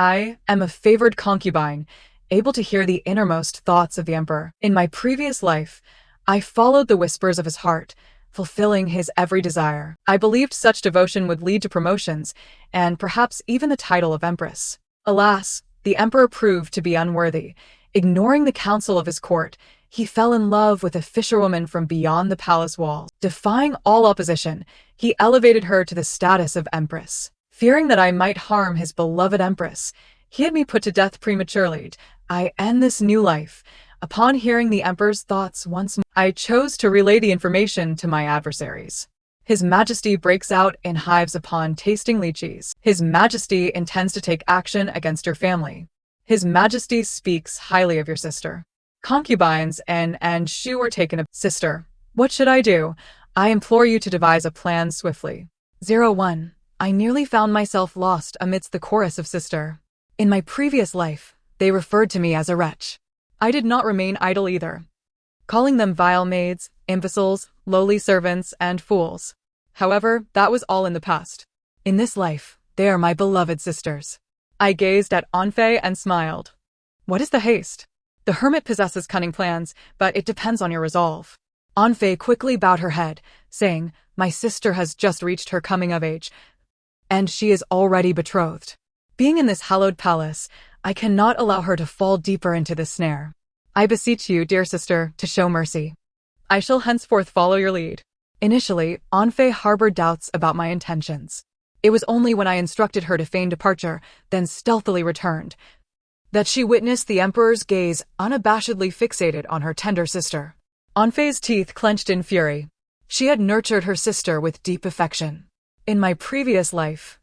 I am a favored concubine, able to hear the innermost thoughts of the emperor. In my previous life, I followed the whispers of his heart, fulfilling his every desire. I believed such devotion would lead to promotions, and perhaps even the title of empress. Alas, the emperor proved to be unworthy. Ignoring the counsel of his court, he fell in love with a fisherwoman from beyond the palace walls. Defying all opposition, he elevated her to the status of empress. Fearing that I might harm his beloved empress, he had me put to death prematurely. I end this new life. Upon hearing the emperor's thoughts once more, I chose to relay the information to my adversaries. His Majesty breaks out in hives upon tasting lychees. His Majesty intends to take action against your family. His Majesty speaks highly of your sister. Concubines and she were taken of sister. What should I do? I implore you to devise a plan swiftly. 01. I nearly found myself lost amidst the chorus of sister. In my previous life, they referred to me as a wretch. I did not remain idle either, calling them vile maids, imbeciles, lowly servants, and fools. However, that was all in the past. In this life, they are my beloved sisters. I gazed at Anfei and smiled. What is the haste? The hermit possesses cunning plans, but it depends on your resolve. Anfei quickly bowed her head, saying, My sister has just reached her coming of age, and she is already betrothed. Being in this hallowed palace, I cannot allow her to fall deeper into this snare. I beseech you, dear sister, to show mercy. I shall henceforth follow your lead. Initially, Anfei harbored doubts about my intentions. It was only when I instructed her to feign departure, then stealthily returned, that she witnessed the emperor's gaze unabashedly fixated on her tender sister. Anfei's teeth clenched in fury. She had nurtured her sister with deep affection. In my previous life,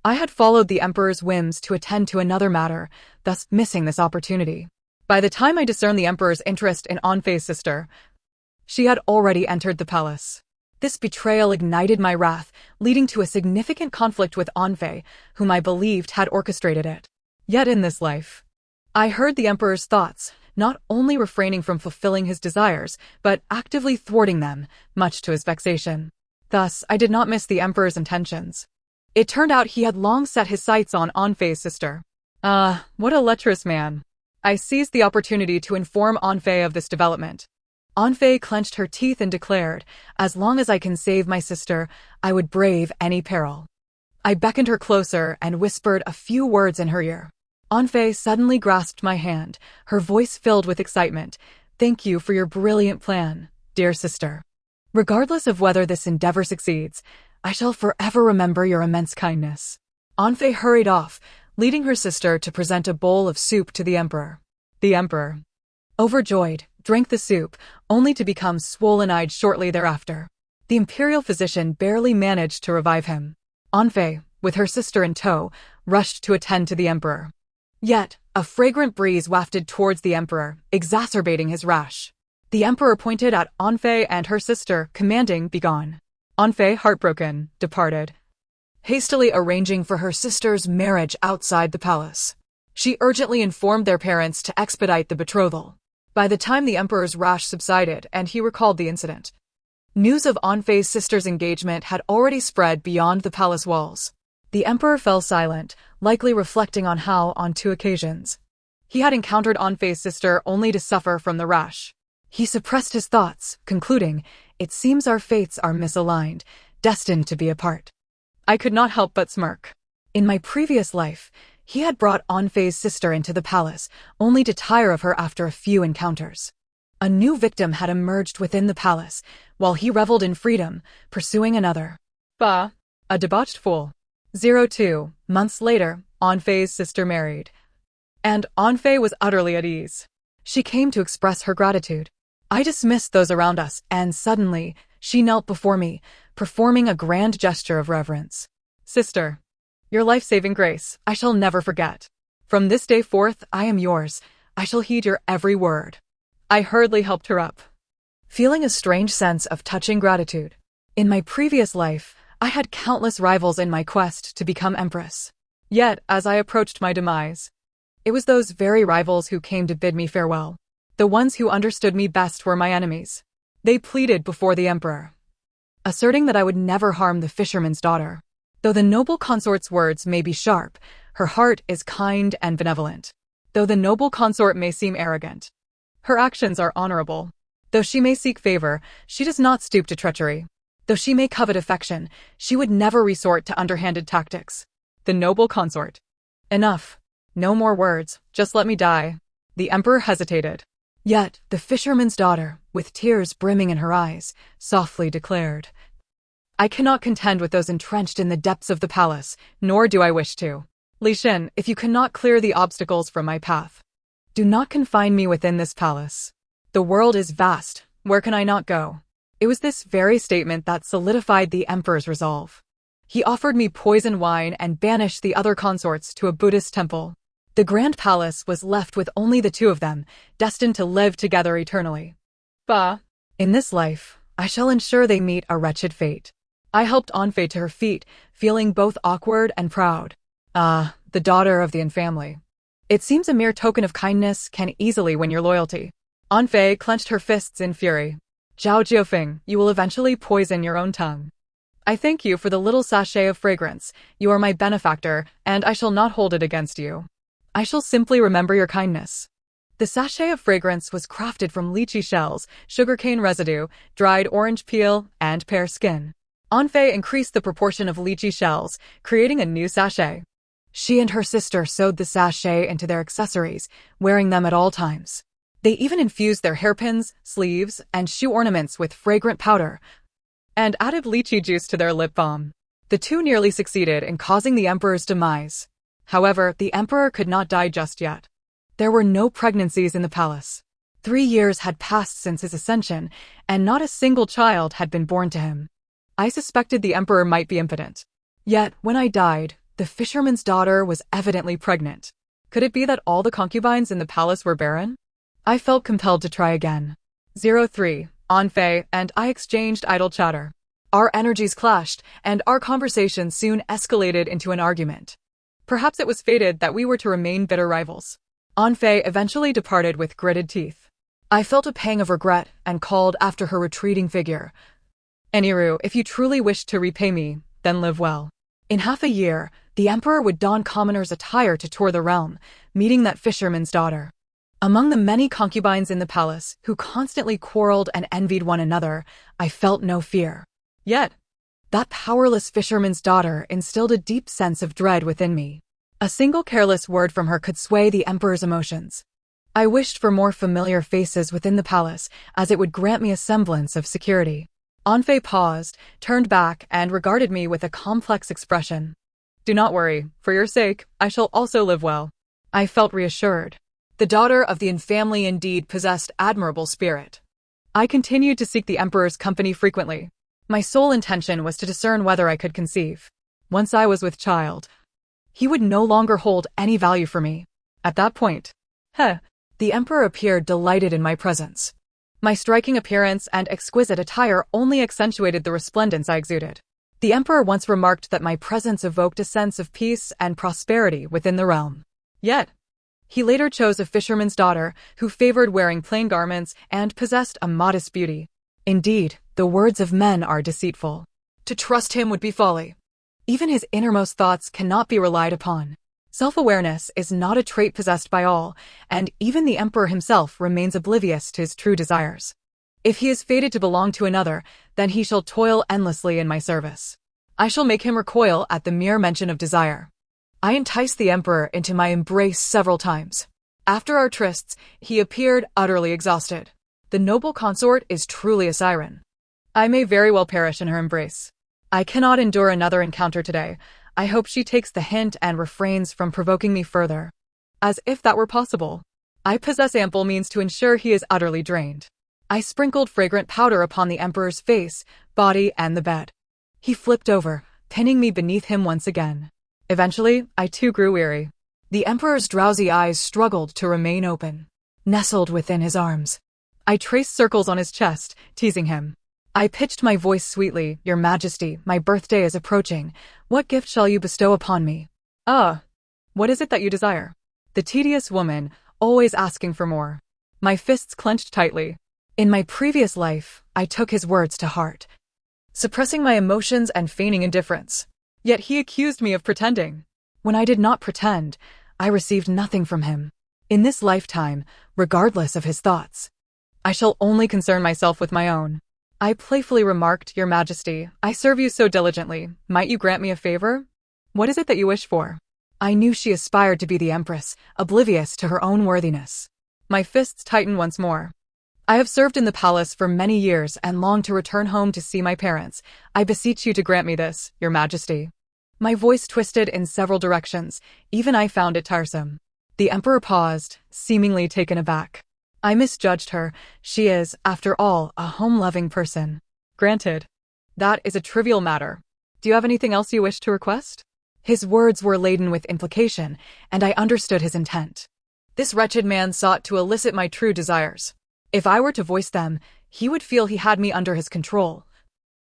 I had followed the emperor's whims to attend to another matter, thus missing this opportunity. By the time I discerned the emperor's interest in Anfei's sister, she had already entered the palace. This betrayal ignited my wrath, leading to a significant conflict with Anfei, whom I believed had orchestrated it. Yet in this life, I heard the emperor's thoughts, not only refraining from fulfilling his desires, but actively thwarting them, much to his vexation. Thus, I did not miss the emperor's intentions. It turned out he had long set his sights on Anfei's sister. What a lecherous man. I seized the opportunity to inform Anfei of this development. Anfei clenched her teeth and declared, as long as I can save my sister, I would brave any peril. I beckoned her closer and whispered a few words in her ear. Anfei suddenly grasped my hand, her voice filled with excitement. Thank you for your brilliant plan, dear sister. Regardless of whether this endeavor succeeds, I shall forever remember your immense kindness. Anfei hurried off, leading her sister to present a bowl of soup to the emperor. The emperor, overjoyed, drank the soup, only to become swollen-eyed shortly thereafter. The imperial physician barely managed to revive him. Anfei, with her sister in tow, rushed to attend to the emperor. Yet, a fragrant breeze wafted towards the emperor, exacerbating his rash. The emperor pointed at Anfei and her sister, commanding, "Begone." Anfei, heartbroken, departed, hastily arranging for her sister's marriage outside the palace. She urgently informed their parents to expedite the betrothal. By the time the emperor's rash subsided and he recalled the incident, news of Anfei's sister's engagement had already spread beyond the palace walls. The emperor fell silent, likely reflecting on how, on 2 occasions, he had encountered Anfei's sister only to suffer from the rash. He suppressed his thoughts, concluding, "It seems our fates are misaligned, destined to be apart." I could not help but smirk. In my previous life, he had brought Anfei's sister into the palace, only to tire of her after a few encounters. A new victim had emerged within the palace, while he reveled in freedom, pursuing another. Bah, a debauched fool. 02 months later, Anfei's sister married. And Anfei was utterly at ease. She came to express her gratitude. I dismissed those around us, and suddenly, she knelt before me, performing a grand gesture of reverence. Sister, your life-saving grace, I shall never forget. From this day forth, I am yours. I shall heed your every word. I hurriedly helped her up, feeling a strange sense of touching gratitude. In my previous life, I had countless rivals in my quest to become empress. Yet, as I approached my demise, it was those very rivals who came to bid me farewell. The ones who understood me best were my enemies. They pleaded before the emperor, asserting that I would never harm the fisherman's daughter. Though the noble consort's words may be sharp, her heart is kind and benevolent. Though the noble consort may seem arrogant, her actions are honorable. Though she may seek favor, she does not stoop to treachery. Though she may covet affection, she would never resort to underhanded tactics. The noble consort. Enough. No more words, just let me die. The emperor hesitated. Yet, the fisherman's daughter, with tears brimming in her eyes, softly declared, I cannot contend with those entrenched in the depths of the palace, nor do I wish to. Li Xin, if you cannot clear the obstacles from my path, do not confine me within this palace. The world is vast, where can I not go? It was this very statement that solidified the emperor's resolve. He offered me poison wine and banished the other consorts to a Buddhist temple. The grand palace was left with only the two of them, destined to live together eternally. Bah! In this life, I shall ensure they meet a wretched fate. I helped Anfei to her feet, feeling both awkward and proud. Ah, the daughter of the infamily. It seems a mere token of kindness can easily win your loyalty. Anfei clenched her fists in fury. Zhao Jiufeng, you will eventually poison your own tongue. I thank you for the little sachet of fragrance. You are my benefactor, and I shall not hold it against you. I shall simply remember your kindness. The sachet of fragrance was crafted from lychee shells, sugarcane residue, dried orange peel, and pear skin. Anfei increased the proportion of lychee shells, creating a new sachet. She and her sister sewed the sachet into their accessories, wearing them at all times. They even infused their hairpins, sleeves, and shoe ornaments with fragrant powder, and added lychee juice to their lip balm. The two nearly succeeded in causing the emperor's demise. However, the emperor could not die just yet. There were no pregnancies in the palace. 3 years had passed since his ascension, and not a single child had been born to him. I suspected the emperor might be impotent. Yet, when I died, the fisherman's daughter was evidently pregnant. Could it be that all the concubines in the palace were barren? I felt compelled to try again. 03. Anfei and I exchanged idle chatter. Our energies clashed, and our conversation soon escalated into an argument. Perhaps it was fated that we were to remain bitter rivals. Anfei eventually departed with gritted teeth. I felt a pang of regret and called after her retreating figure. Aniru, if you truly wish to repay me, then live well. In half a year, the emperor would don commoner's attire to tour the realm, meeting that fisherman's daughter. Among the many concubines in the palace, who constantly quarreled and envied one another, I felt no fear. Yet, that powerless fisherman's daughter instilled a deep sense of dread within me. A single careless word from her could sway the emperor's emotions. I wished for more familiar faces within the palace, as it would grant me a semblance of security. Anfei paused, turned back, and regarded me with a complex expression. Do not worry, for your sake, I shall also live well. I felt reassured. The daughter of the infamily indeed possessed admirable spirit. I continued to seek the emperor's company frequently. My sole intention was to discern whether I could conceive. Once I was with child, he would no longer hold any value for me. At that point, the emperor appeared delighted in my presence. My striking appearance and exquisite attire only accentuated the resplendence I exuded. The emperor once remarked that my presence evoked a sense of peace and prosperity within the realm. Yet, he later chose a fisherman's daughter who favored wearing plain garments and possessed a modest beauty. Indeed, the words of men are deceitful. To trust him would be folly. Even his innermost thoughts cannot be relied upon. Self-awareness is not a trait possessed by all, and even the emperor himself remains oblivious to his true desires. If he is fated to belong to another, then he shall toil endlessly in my service. I shall make him recoil at the mere mention of desire. I enticed the emperor into my embrace several times. After our trysts, he appeared utterly exhausted. The noble consort is truly a siren. I may very well perish in her embrace. I cannot endure another encounter today. I hope she takes the hint and refrains from provoking me further. As if that were possible. I possess ample means to ensure he is utterly drained. I sprinkled fragrant powder upon the emperor's face, body, and the bed. He flipped over, pinning me beneath him once again. Eventually, I too grew weary. The emperor's drowsy eyes struggled to remain open, nestled within his arms. I traced circles on his chest, teasing him. I pitched my voice sweetly, Your Majesty, my birthday is approaching. What gift shall you bestow upon me? What is it that you desire? The tedious woman, always asking for more. My fists clenched tightly. In my previous life, I took his words to heart, suppressing my emotions and feigning indifference. Yet he accused me of pretending. When I did not pretend, I received nothing from him. In this lifetime, regardless of his thoughts, I shall only concern myself with my own. I playfully remarked, Your Majesty, I serve you so diligently. Might you grant me a favor? What is it that you wish for? I knew she aspired to be the Empress, oblivious to her own worthiness. My fists tightened once more. I have served in the palace for many years and long to return home to see my parents. I beseech you to grant me this, Your Majesty. My voice twisted in several directions. Even I found it tiresome. The Emperor paused, seemingly taken aback. I misjudged her. She is, after all, a home-loving person. Granted. That is a trivial matter. Do you have anything else you wish to request? His words were laden with implication, and I understood his intent. This wretched man sought to elicit my true desires. If I were to voice them, he would feel he had me under his control,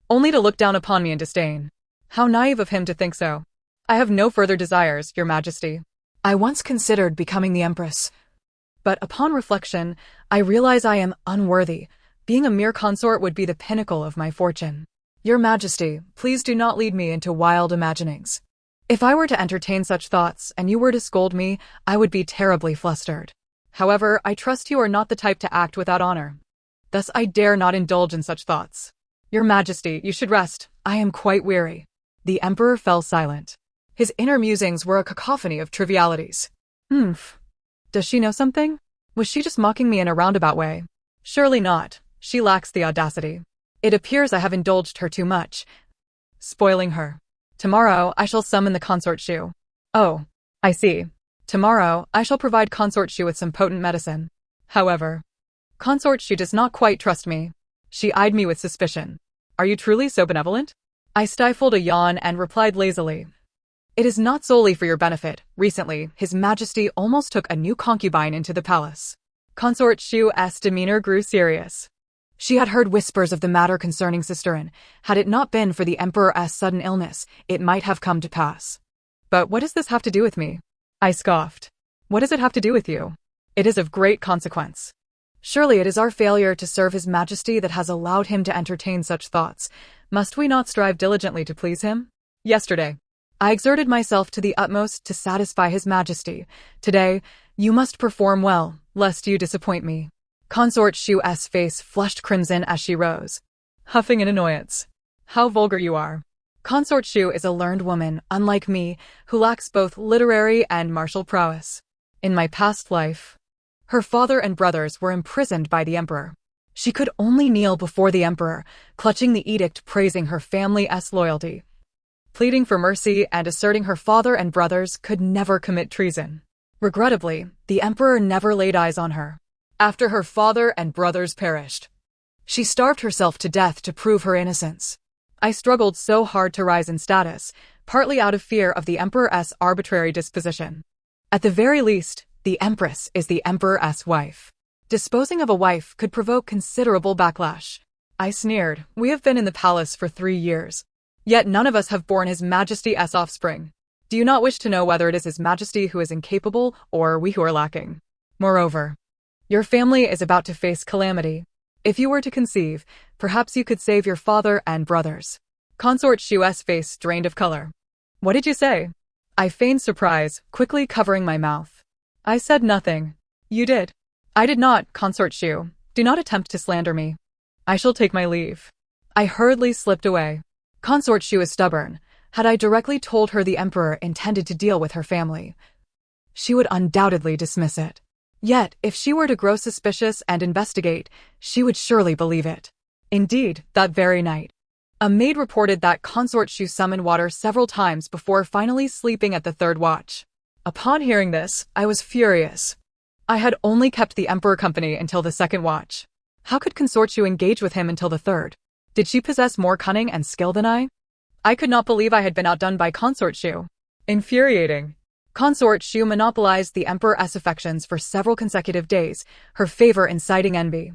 only to look down upon me in disdain. How naive of him to think so. I have no further desires, Your Majesty. I once considered becoming the Empress, but upon reflection, I realize I am unworthy. Being a mere consort would be the pinnacle of my fortune. Your Majesty, please do not lead me into wild imaginings. If I were to entertain such thoughts and you were to scold me, I would be terribly flustered. However, I trust you are not the type to act without honor. Thus I dare not indulge in such thoughts. Your Majesty, you should rest. I am quite weary. The Emperor fell silent. His inner musings were a cacophony of trivialities. Does she know something? Was she just mocking me in a roundabout way? Surely not. She lacks the audacity. It appears I have indulged her too much, spoiling her. Tomorrow, I shall summon the consort shoe. Oh, I see. Tomorrow, I shall provide consort shoe with some potent medicine. However, consort shoe does not quite trust me. She eyed me with suspicion. Are you truly so benevolent? I stifled a yawn and replied lazily. It is not solely for your benefit. Recently, His Majesty almost took a new concubine into the palace. Consort Shu's demeanor grew serious. She had heard whispers of the matter concerning Sisterin. Had it not been for the Emperor's sudden illness, it might have come to pass. But what does this have to do with me? I scoffed. What does it have to do with you? It is of great consequence. Surely it is our failure to serve His Majesty that has allowed him to entertain such thoughts. Must we not strive diligently to please him? Yesterday, I exerted myself to the utmost to satisfy His Majesty. Today, you must perform well, lest you disappoint me. Consort Shu's face flushed crimson as she rose, huffing in annoyance. How vulgar you are. Consort Shu is a learned woman, unlike me, who lacks both literary and martial prowess. In my past life, her father and brothers were imprisoned by the Emperor. She could only kneel before the Emperor, clutching the edict praising her family's loyalty, pleading for mercy and asserting her father and brothers could never commit treason. Regrettably, the Emperor never laid eyes on her. After her father and brothers perished, she starved herself to death to prove her innocence. I struggled so hard to rise in status, partly out of fear of the Emperor's arbitrary disposition. At the very least, the Empress is the Emperor's wife. Disposing of a wife could provoke considerable backlash. I sneered. We have been in the palace for 3 years. Yet none of us have borne His Majesty's offspring. Do you not wish to know whether it is His Majesty who is incapable or we who are lacking? Moreover, your family is about to face calamity. If you were to conceive, perhaps you could save your father and brothers. Consort Shu's face drained of color. What did you say? I feigned surprise, quickly covering my mouth. I said nothing. You did. I did not, Consort Shu. Do not attempt to slander me. I shall take my leave. I hurriedly slipped away. Consort Shu is stubborn. Had I directly told her the Emperor intended to deal with her family, she would undoubtedly dismiss it. Yet, if she were to grow suspicious and investigate, she would surely believe it. Indeed, that very night, a maid reported that Consort Shu summoned water several times before finally sleeping at the 3rd watch. Upon hearing this, I was furious. I had only kept the Emperor company until the 2nd watch. How could Consort Shu engage with him until the 3rd? Did she possess more cunning and skill than I? I could not believe I had been outdone by Consort Shu. Infuriating. Consort Shu monopolized the Emperor's affections for several consecutive days, her favor inciting envy.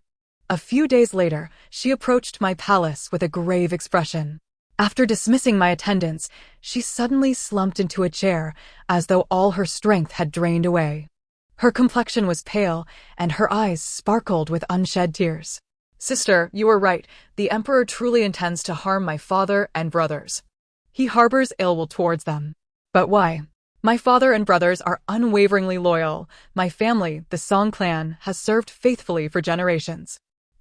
A few days later, she approached my palace with a grave expression. After dismissing my attendants, she suddenly slumped into a chair, as though all her strength had drained away. Her complexion was pale, and her eyes sparkled with unshed tears. Sister, you were right. The Emperor truly intends to harm my father and brothers. He harbors ill will towards them. But why? My father and brothers are unwaveringly loyal. My family, the Song clan, has served faithfully for generations.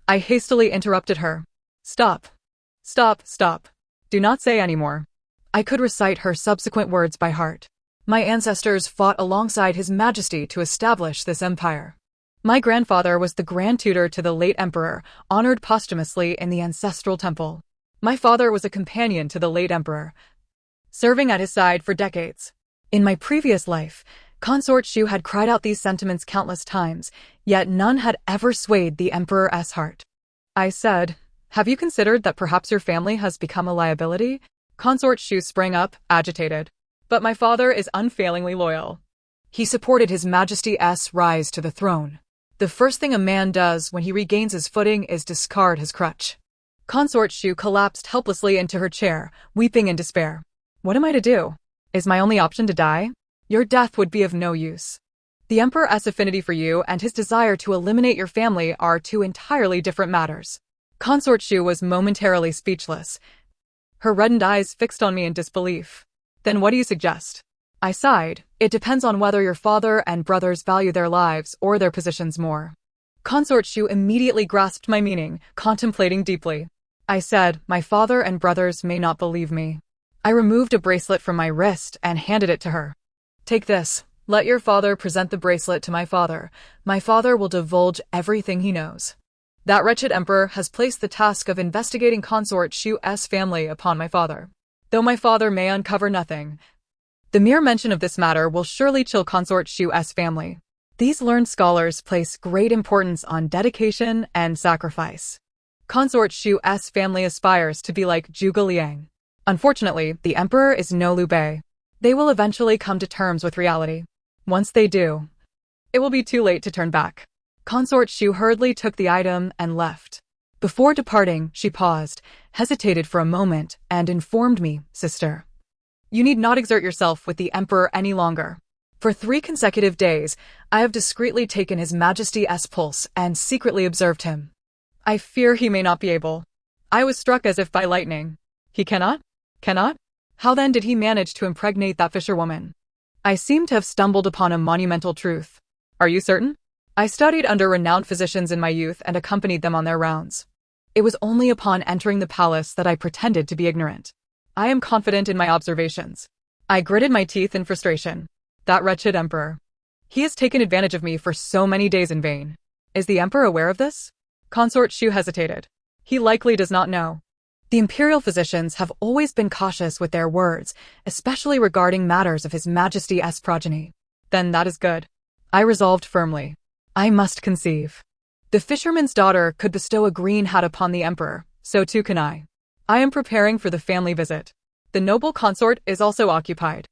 I hastily interrupted her. Stop. Stop, stop. Do not say any more. I could recite her subsequent words by heart. My ancestors fought alongside His Majesty to establish this empire. My grandfather was the grand tutor to the late emperor, honored posthumously in the ancestral temple. My father was a companion to the late emperor, serving at his side for decades. In my previous life, Consort Shu had cried out these sentiments countless times, yet none had ever swayed the emperor's heart. I said, "Have you considered that perhaps your family has become a liability?" Consort Shu sprang up, agitated. But my father is unfailingly loyal. He supported His Majesty's rise to the throne. The first thing a man does when he regains his footing is discard his crutch. Consort Shu collapsed helplessly into her chair, weeping in despair. What am I to do? Is my only option to die? Your death would be of no use. The Emperor's affinity for you and his desire to eliminate your family are two entirely different matters. Consort Shu was momentarily speechless, her reddened eyes fixed on me in disbelief. Then what do you suggest? I sighed. It depends on whether your father and brothers value their lives or their positions more. Consort Shu immediately grasped my meaning, contemplating deeply. I said, my father and brothers may not believe me. I removed a bracelet from my wrist and handed it to her. Take this. Let your father present the bracelet to my father. My father will divulge everything he knows. That wretched emperor has placed the task of investigating Consort Shu's family upon my father. Though my father may uncover nothing, the mere mention of this matter will surely chill Consort Shu's family. These learned scholars place great importance on dedication and sacrifice. Consort Shu's family aspires to be like Zhuge Liang. Unfortunately, the emperor is no Liu Bei. They will eventually come to terms with reality. Once they do, it will be too late to turn back. Consort Shu hurriedly took the item and left. Before departing, she paused, hesitated for a moment, and informed me, Sister, you need not exert yourself with the emperor any longer. For 3 consecutive days, I have discreetly taken His Majesty's pulse and secretly observed him. I fear he may not be able. I was struck as if by lightning. He cannot? Cannot? How then did he manage to impregnate that fisherwoman? I seem to have stumbled upon a monumental truth. Are you certain? I studied under renowned physicians in my youth and accompanied them on their rounds. It was only upon entering the palace that I pretended to be ignorant. I am confident in my observations. I gritted my teeth in frustration. That wretched emperor. He has taken advantage of me for so many days in vain. Is the emperor aware of this? Consort Shu hesitated. He likely does not know. The imperial physicians have always been cautious with their words, especially regarding matters of His Majesty's progeny. Then that is good. I resolved firmly. I must conceive. The fisherman's daughter could bestow a green hat upon the emperor, so too can I. I am preparing for the family visit. The noble consort is also occupied.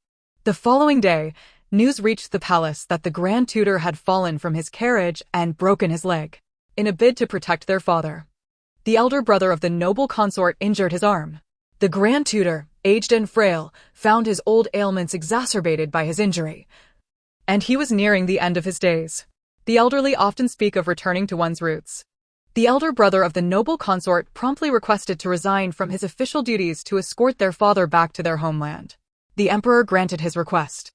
The following day, news reached the palace that the grand tutor had fallen from his carriage and broken his leg. In a bid to protect their father, the elder brother of the noble consort injured his arm. The grand tutor, aged and frail, found his old ailments exacerbated by his injury, and he was nearing the end of his days. The elderly often speak of returning to one's roots. The elder brother of the noble consort promptly requested to resign from his official duties to escort their father back to their homeland. The emperor granted his request.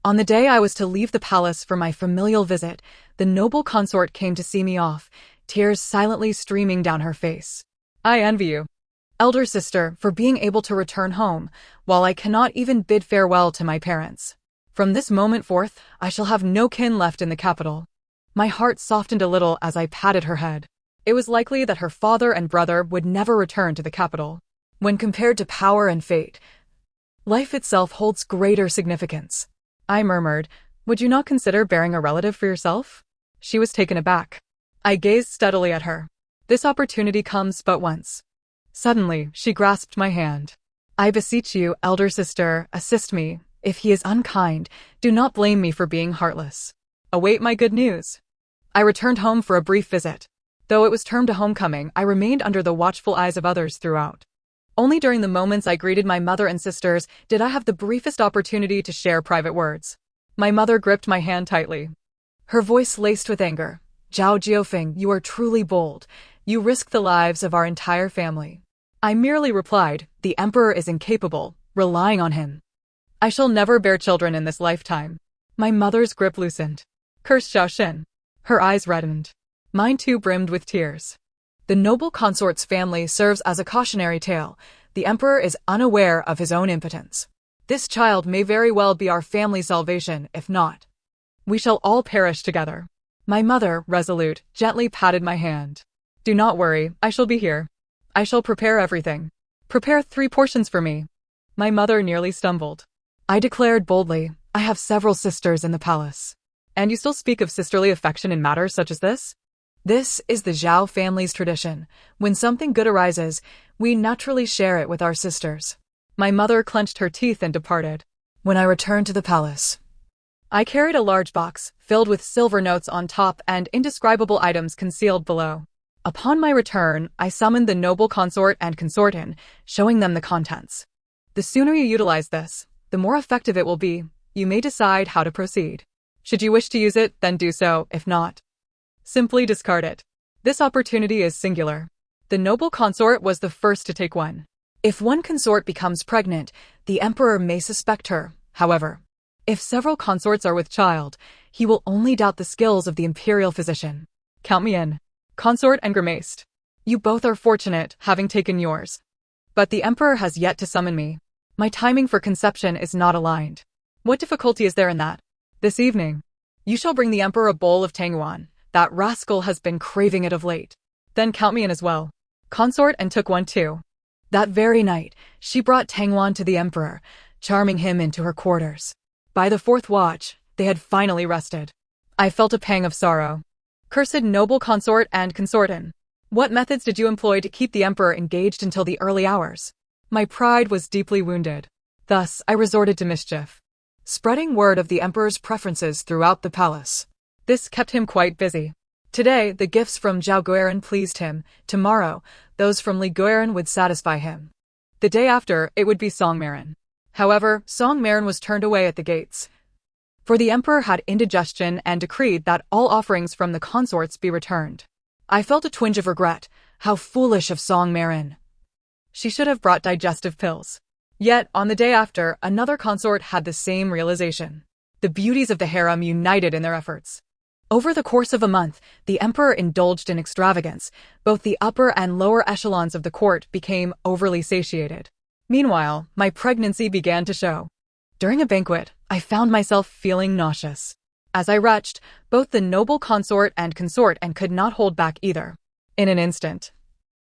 On the day I was to leave the palace for my familial visit, the noble consort came to see me off, tears silently streaming down her face. I envy you, elder sister, for being able to return home, while I cannot even bid farewell to my parents. From this moment forth, I shall have no kin left in the capital. My heart softened a little as I patted her head. It was likely that her father and brother would never return to the capital. When compared to power and fate, life itself holds greater significance. I murmured, would you not consider bearing a relative for yourself? She was taken aback. I gazed steadily at her. This opportunity comes but once. Suddenly, she grasped my hand. I beseech you, elder sister, assist me. If he is unkind, do not blame me for being heartless. Await my good news. I returned home for a brief visit. Though it was termed a homecoming, I remained under the watchful eyes of others throughout. Only during the moments I greeted my mother and sisters did I have the briefest opportunity to share private words. My mother gripped my hand tightly. Her voice laced with anger. Zhao Jiufeng, you are truly bold. You risk the lives of our entire family. I merely replied, the emperor is incapable, relying on him. I shall never bear children in this lifetime. My mother's grip loosened. Cursed Xiaoxin. Her eyes reddened. Mine too brimmed with tears. The noble consort's family serves as a cautionary tale. The emperor is unaware of his own impotence. This child may very well be our family's salvation, if not, we shall all perish together. My mother, resolute, gently patted my hand. Do not worry, I shall be here. I shall prepare everything. Prepare 3 portions for me. My mother nearly stumbled. I declared boldly, I have several sisters in the palace. And you still speak of sisterly affection in matters such as this? This is the Zhao family's tradition. When something good arises, we naturally share it with our sisters. My mother clenched her teeth and departed. When I returned to the palace, I carried a large box, filled with silver notes on top and indescribable items concealed below. Upon my return, I summoned the noble consort and consortin, showing them the contents. The sooner you utilize this, the more effective it will be. You may decide how to proceed. Should you wish to use it, then do so. If not, simply discard it. This opportunity is singular. The noble consort was the first to take one. If one consort becomes pregnant, the emperor may suspect her. However, if several consorts are with child, he will only doubt the skills of the imperial physician. Count me in. Consort and grimaced. You both are fortunate, having taken yours. But the emperor has yet to summon me. My timing for conception is not aligned. What difficulty is there in that? This evening, you shall bring the emperor a bowl of tangyuan. That rascal has been craving it of late. Then count me in as well. Consort and took one too. That very night, she brought tangyuan to the emperor, charming him into her quarters. By the 4th watch, they had finally rested. I felt a pang of sorrow. Cursed noble consort and consortin. What methods did you employ to keep the emperor engaged until the early hours? My pride was deeply wounded. Thus, I resorted to mischief, spreading word of the emperor's preferences throughout the palace. This kept him quite busy. Today, the gifts from Zhao Guiran pleased him. Tomorrow, those from Li Guiran would satisfy him. The day after, it would be Song Marin. However, Song Marin was turned away at the gates, for the emperor had indigestion and decreed that all offerings from the consorts be returned. I felt a twinge of regret. How foolish of Song Marin. She should have brought digestive pills. Yet, on the day after, another consort had the same realization. The beauties of the harem united in their efforts. Over the course of a month, the emperor indulged in extravagance. Both the upper and lower echelons of the court became overly satiated. Meanwhile, my pregnancy began to show. During a banquet, I found myself feeling nauseous. As I retched, both the noble consort and could not hold back either. In an instant,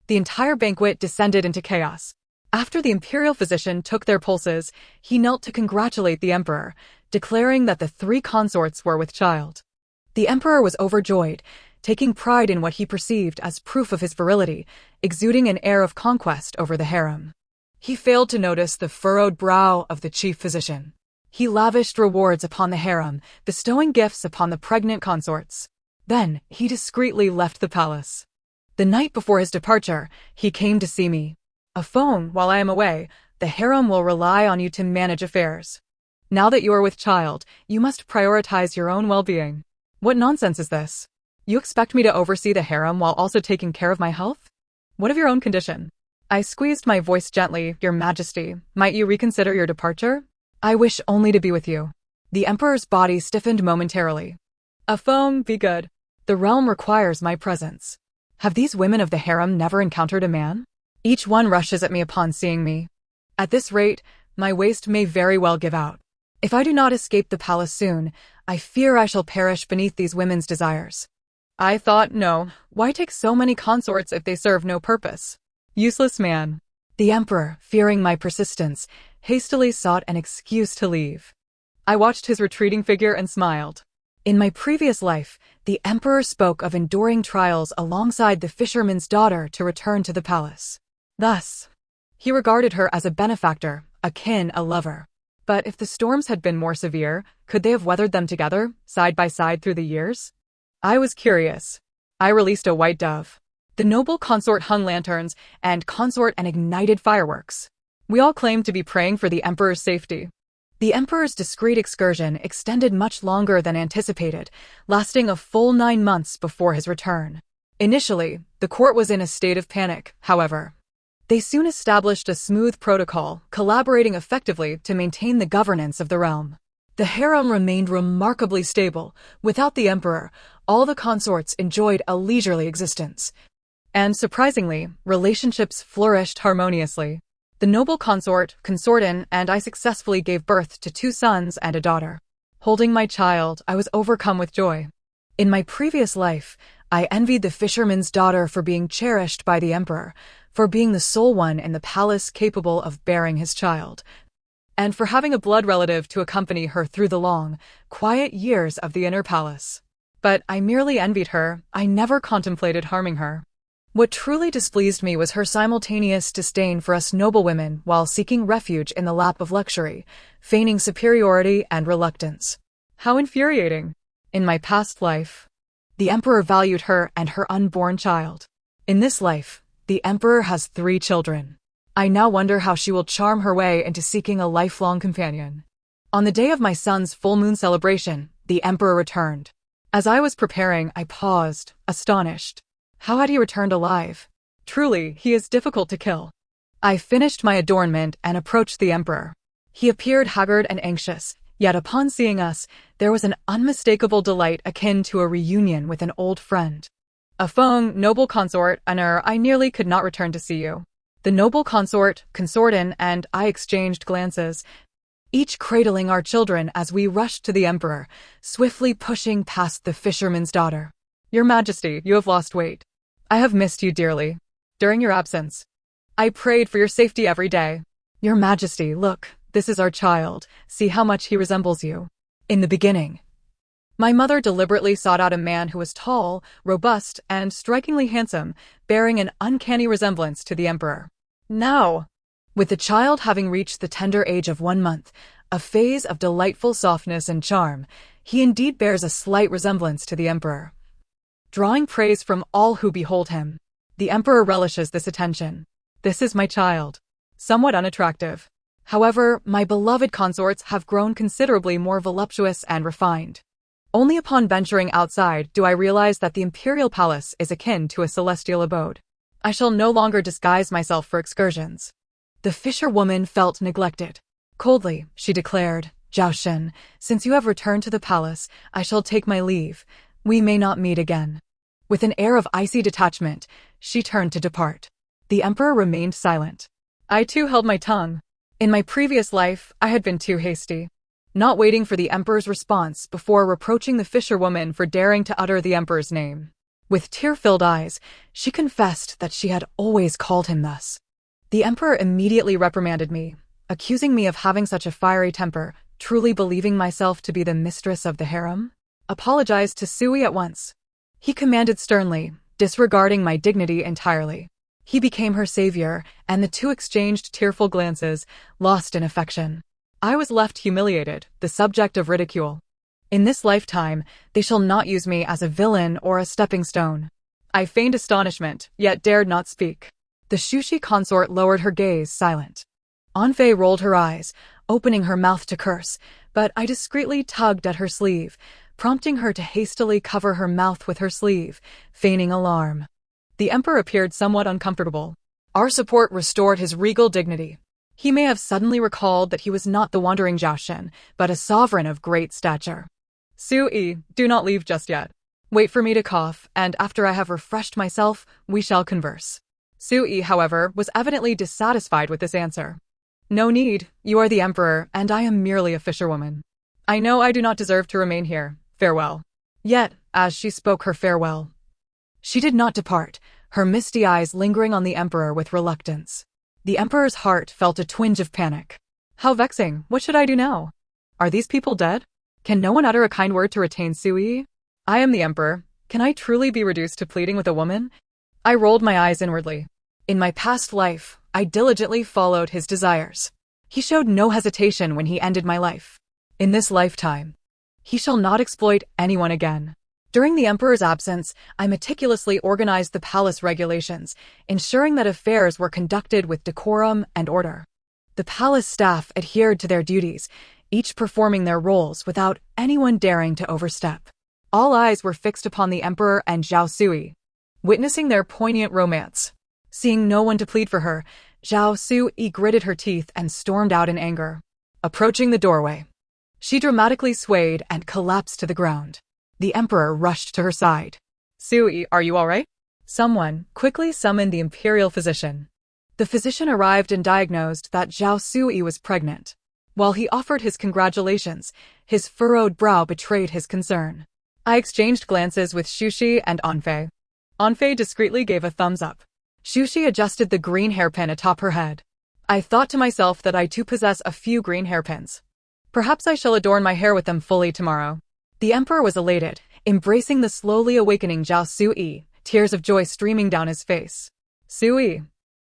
the entire banquet descended into chaos. After the imperial physician took their pulses, he knelt to congratulate the emperor, declaring that the 3 consorts were with child. The emperor was overjoyed, taking pride in what he perceived as proof of his virility, exuding an air of conquest over the harem. He failed to notice the furrowed brow of the chief physician. He lavished rewards upon the harem, bestowing gifts upon the pregnant consorts. Then, he discreetly left the palace. The night before his departure, he came to see me. A phone while I am away. The harem will rely on you to manage affairs. Now that you are with child, you must prioritize your own well-being. What nonsense is this? You expect me to oversee the harem while also taking care of my health? What of your own condition? I squeezed my voice gently. Your Majesty, might you reconsider your departure? I wish only to be with you. The emperor's body stiffened momentarily. A phone, be good. The realm requires my presence. Have these women of the harem never encountered a man? Each one rushes at me upon seeing me. At this rate, my waist may very well give out. If I do not escape the palace soon, I fear I shall perish beneath these women's desires. I thought, no, why take so many consorts if they serve no purpose? Useless man. The emperor, fearing my persistence, hastily sought an excuse to leave. I watched his retreating figure and smiled. In my previous life, the emperor spoke of enduring trials alongside the fisherman's daughter to return to the palace. Thus, he regarded her as a benefactor, akin a lover. But if the storms had been more severe, could they have weathered them together, side by side through the years? I was curious. I released a white dove. The noble consort hung lanterns and ignited fireworks. We all claimed to be praying for the emperor's safety. The emperor's discreet excursion extended much longer than anticipated, lasting a full 9 months before his return. Initially, the court was in a state of panic, however. They soon established a smooth protocol, collaborating effectively to maintain the governance of the realm. The harem remained remarkably stable. Without the emperor, all the consorts enjoyed a leisurely existence. And surprisingly, relationships flourished harmoniously. The noble consort, Consortin, and I successfully gave birth to 2 sons and a daughter. Holding my child, I was overcome with joy. In my previous life, I envied the fisherman's daughter for being cherished by the emperor, for being the sole one in the palace capable of bearing his child, and for having a blood relative to accompany her through the long, quiet years of the inner palace. But I merely envied her. I never contemplated harming her. What truly displeased me was her simultaneous disdain for us noblewomen while seeking refuge in the lap of luxury, feigning superiority and reluctance. How infuriating! In my past life, the emperor valued her and her unborn child. In this life, the emperor has 3 children. I now wonder how she will charm her way into seeking a lifelong companion. On the day of my son's full moon celebration, the emperor returned. As I was preparing, I paused, astonished. How had he returned alive? Truly, he is difficult to kill. I finished my adornment and approached the emperor. He appeared haggard and anxious, yet upon seeing us, there was an unmistakable delight akin to a reunion with an old friend. Afeng, noble consort, I nearly could not return to see you. The noble consort, Consortin, and I exchanged glances, each cradling our children as we rushed to the emperor, swiftly pushing past the fisherman's daughter. Your Majesty, you have lost weight. I have missed you dearly. During your absence, I prayed for your safety every day. Your Majesty, look, this is our child. See how much he resembles you. In the beginning, my mother deliberately sought out a man who was tall, robust, and strikingly handsome, bearing an uncanny resemblance to the emperor. Now, with the child having reached the tender age of 1 month, a phase of delightful softness and charm, he indeed bears a slight resemblance to the emperor. Drawing praise from all who behold him, the emperor relishes this attention. This is my child. Somewhat unattractive. However, my beloved consorts have grown considerably more voluptuous and refined. Only upon venturing outside do I realize that the imperial palace is akin to a celestial abode. I shall no longer disguise myself for excursions. The fisherwoman felt neglected. Coldly, she declared, Zhao Shen, since you have returned to the palace, I shall take my leave. We may not meet again. With an air of icy detachment, she turned to depart. The emperor remained silent. I too held my tongue. In my previous life, I had been too hasty. Not waiting for the emperor's response before reproaching the fisherwoman for daring to utter the emperor's name. With tear-filled eyes, she confessed that she had always called him thus. The emperor immediately reprimanded me, accusing me of having such a fiery temper, truly believing myself to be the mistress of the harem. Apologized to Sui at once. He commanded sternly, disregarding my dignity entirely. He became her savior, and the 2 exchanged tearful glances, lost in affection. I was left humiliated, the subject of ridicule. In this lifetime, they shall not use me as a villain or a stepping stone. I feigned astonishment, yet dared not speak. The Shushi consort lowered her gaze, silent. Anfei rolled her eyes, opening her mouth to curse, but I discreetly tugged at her sleeve, prompting her to hastily cover her mouth with her sleeve, feigning alarm. The emperor appeared somewhat uncomfortable. Our support restored his regal dignity. He may have suddenly recalled that he was not the wandering Zhao Shen, but a sovereign of great stature. Sui, do not leave just yet. Wait for me to cough, and after I have refreshed myself, we shall converse. Sui, however, was evidently dissatisfied with this answer. No need, you are the emperor, and I am merely a fisherwoman. I know I do not deserve to remain here. Farewell. Yet, as she spoke her farewell, she did not depart, her misty eyes lingering on the emperor with reluctance. The emperor's heart felt a twinge of panic. How vexing, what should I do now? Are these people dead? Can no one utter a kind word to retain Sui? I am the emperor. Can I truly be reduced to pleading with a woman? I rolled my eyes inwardly. In my past life, I diligently followed his desires. He showed no hesitation when he ended my life. In this lifetime, he shall not exploit anyone again. During the emperor's absence, I meticulously organized the palace regulations, ensuring that affairs were conducted with decorum and order. The palace staff adhered to their duties, each performing their roles without anyone daring to overstep. All eyes were fixed upon the emperor and Zhao Sui, witnessing their poignant romance. Seeing no one to plead for her, Zhao Sui gritted her teeth and stormed out in anger. Approaching the doorway, she dramatically swayed and collapsed to the ground. The emperor rushed to her side. Sui, are you all right? Someone quickly summoned the imperial physician. The physician arrived and diagnosed that Zhao Sui was pregnant. While he offered his congratulations, his furrowed brow betrayed his concern. I exchanged glances with Xuxi and Anfei. Anfei discreetly gave a thumbs up. Xuxi adjusted the green hairpin atop her head. I thought to myself that I too possess a few green hairpins. Perhaps I shall adorn my hair with them fully tomorrow. The emperor was elated, embracing the slowly awakening Zhao Sui, tears of joy streaming down his face. Sui,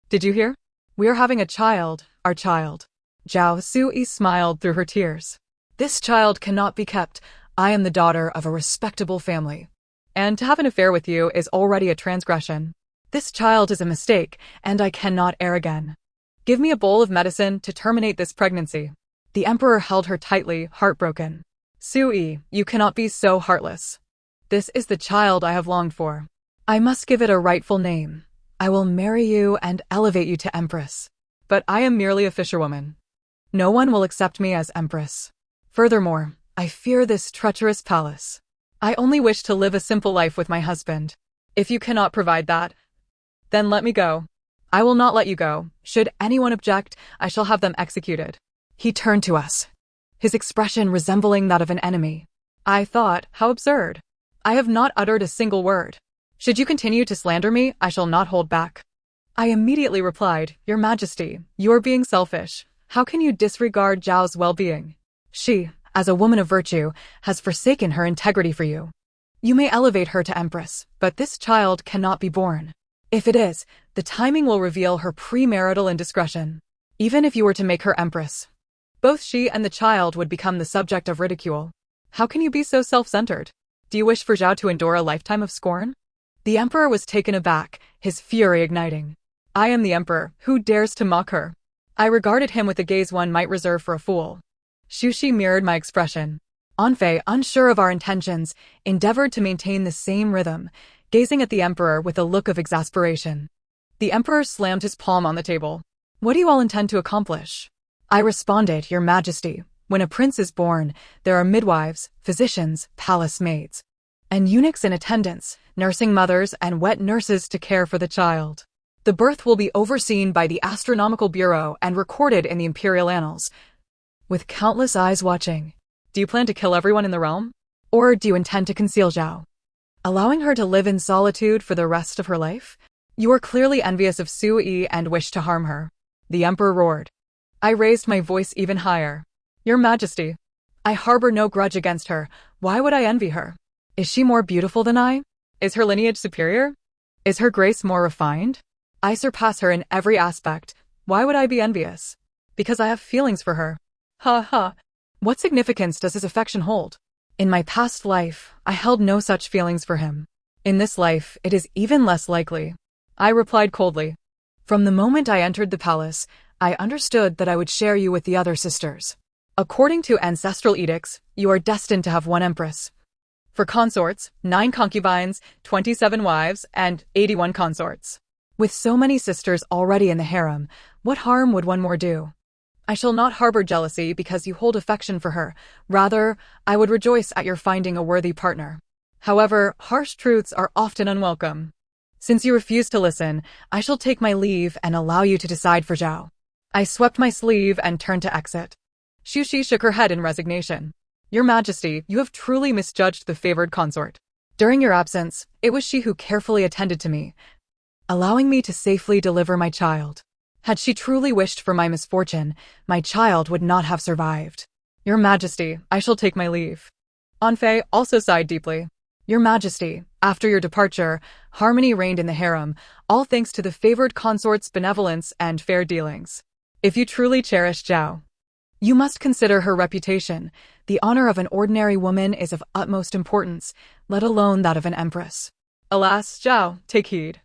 did you hear? We are having a child, our child. Zhao Sui smiled through her tears. This child cannot be kept. I am the daughter of a respectable family. And to have an affair with you is already a transgression. This child is a mistake, and I cannot err again. Give me a bowl of medicine to terminate this pregnancy. The emperor held her tightly, heartbroken. Sui, you cannot be so heartless. This is the child I have longed for. I must give it a rightful name. I will marry you and elevate you to empress. But I am merely a fisherwoman. No one will accept me as empress. Furthermore, I fear this treacherous palace. I only wish to live a simple life with my husband. If you cannot provide that, then let me go. I will not let you go. Should anyone object, I shall have them executed. He turned to us, his expression resembling that of an enemy. I thought, how absurd. I have not uttered a single word. Should you continue to slander me, I shall not hold back. I immediately replied, Your Majesty, you are being selfish. How can you disregard Zhao's well-being? She, as a woman of virtue, has forsaken her integrity for you. You may elevate her to empress, but this child cannot be born. If it is, the timing will reveal her premarital indiscretion. Even if you were to make her empress, both she and the child would become the subject of ridicule. How can you be so self-centered? Do you wish for Zhao to endure a lifetime of scorn? The emperor was taken aback, his fury igniting. I am the emperor, who dares to mock her? I regarded him with a gaze one might reserve for a fool. Xuxi mirrored my expression. Anfei, unsure of our intentions, endeavored to maintain the same rhythm, gazing at the emperor with a look of exasperation. The emperor slammed his palm on the table. What do you all intend to accomplish? I responded, Your Majesty, when a prince is born, there are midwives, physicians, palace maids, and eunuchs in attendance, nursing mothers and wet nurses to care for the child. The birth will be overseen by the Astronomical Bureau and recorded in the imperial annals, with countless eyes watching. Do you plan to kill everyone in the realm? Or do you intend to conceal Zhao, allowing her to live in solitude for the rest of her life? You are clearly envious of Sui and wish to harm her. The emperor roared. I raised my voice even higher. Your Majesty, I harbor no grudge against her. Why would I envy her? Is she more beautiful than I? Is her lineage superior? Is her grace more refined? I surpass her in every aspect. Why would I be envious? Because I have feelings for her. Ha ha. What significance does his affection hold? In my past life, I held no such feelings for him. In this life, it is even less likely. I replied coldly. From the moment I entered the palace, I understood that I would share you with the other sisters. According to ancestral edicts, you are destined to have one empress. For consorts, 9 concubines, 27 wives, and 81 consorts. With so many sisters already in the harem, what harm would one more do? I shall not harbor jealousy because you hold affection for her. Rather, I would rejoice at your finding a worthy partner. However, harsh truths are often unwelcome. Since you refuse to listen, I shall take my leave and allow you to decide for Zhao. I swept my sleeve and turned to exit. Xuxi shook her head in resignation. Your Majesty, you have truly misjudged the favored consort. During your absence, it was she who carefully attended to me, allowing me to safely deliver my child. Had she truly wished for my misfortune, my child would not have survived. Your Majesty, I shall take my leave. Anfei also sighed deeply. Your Majesty, after your departure, harmony reigned in the harem, all thanks to the favored consort's benevolence and fair dealings. If you truly cherish Zhao, you must consider her reputation. The honor of an ordinary woman is of utmost importance, let alone that of an empress. Alas, Zhao, take heed.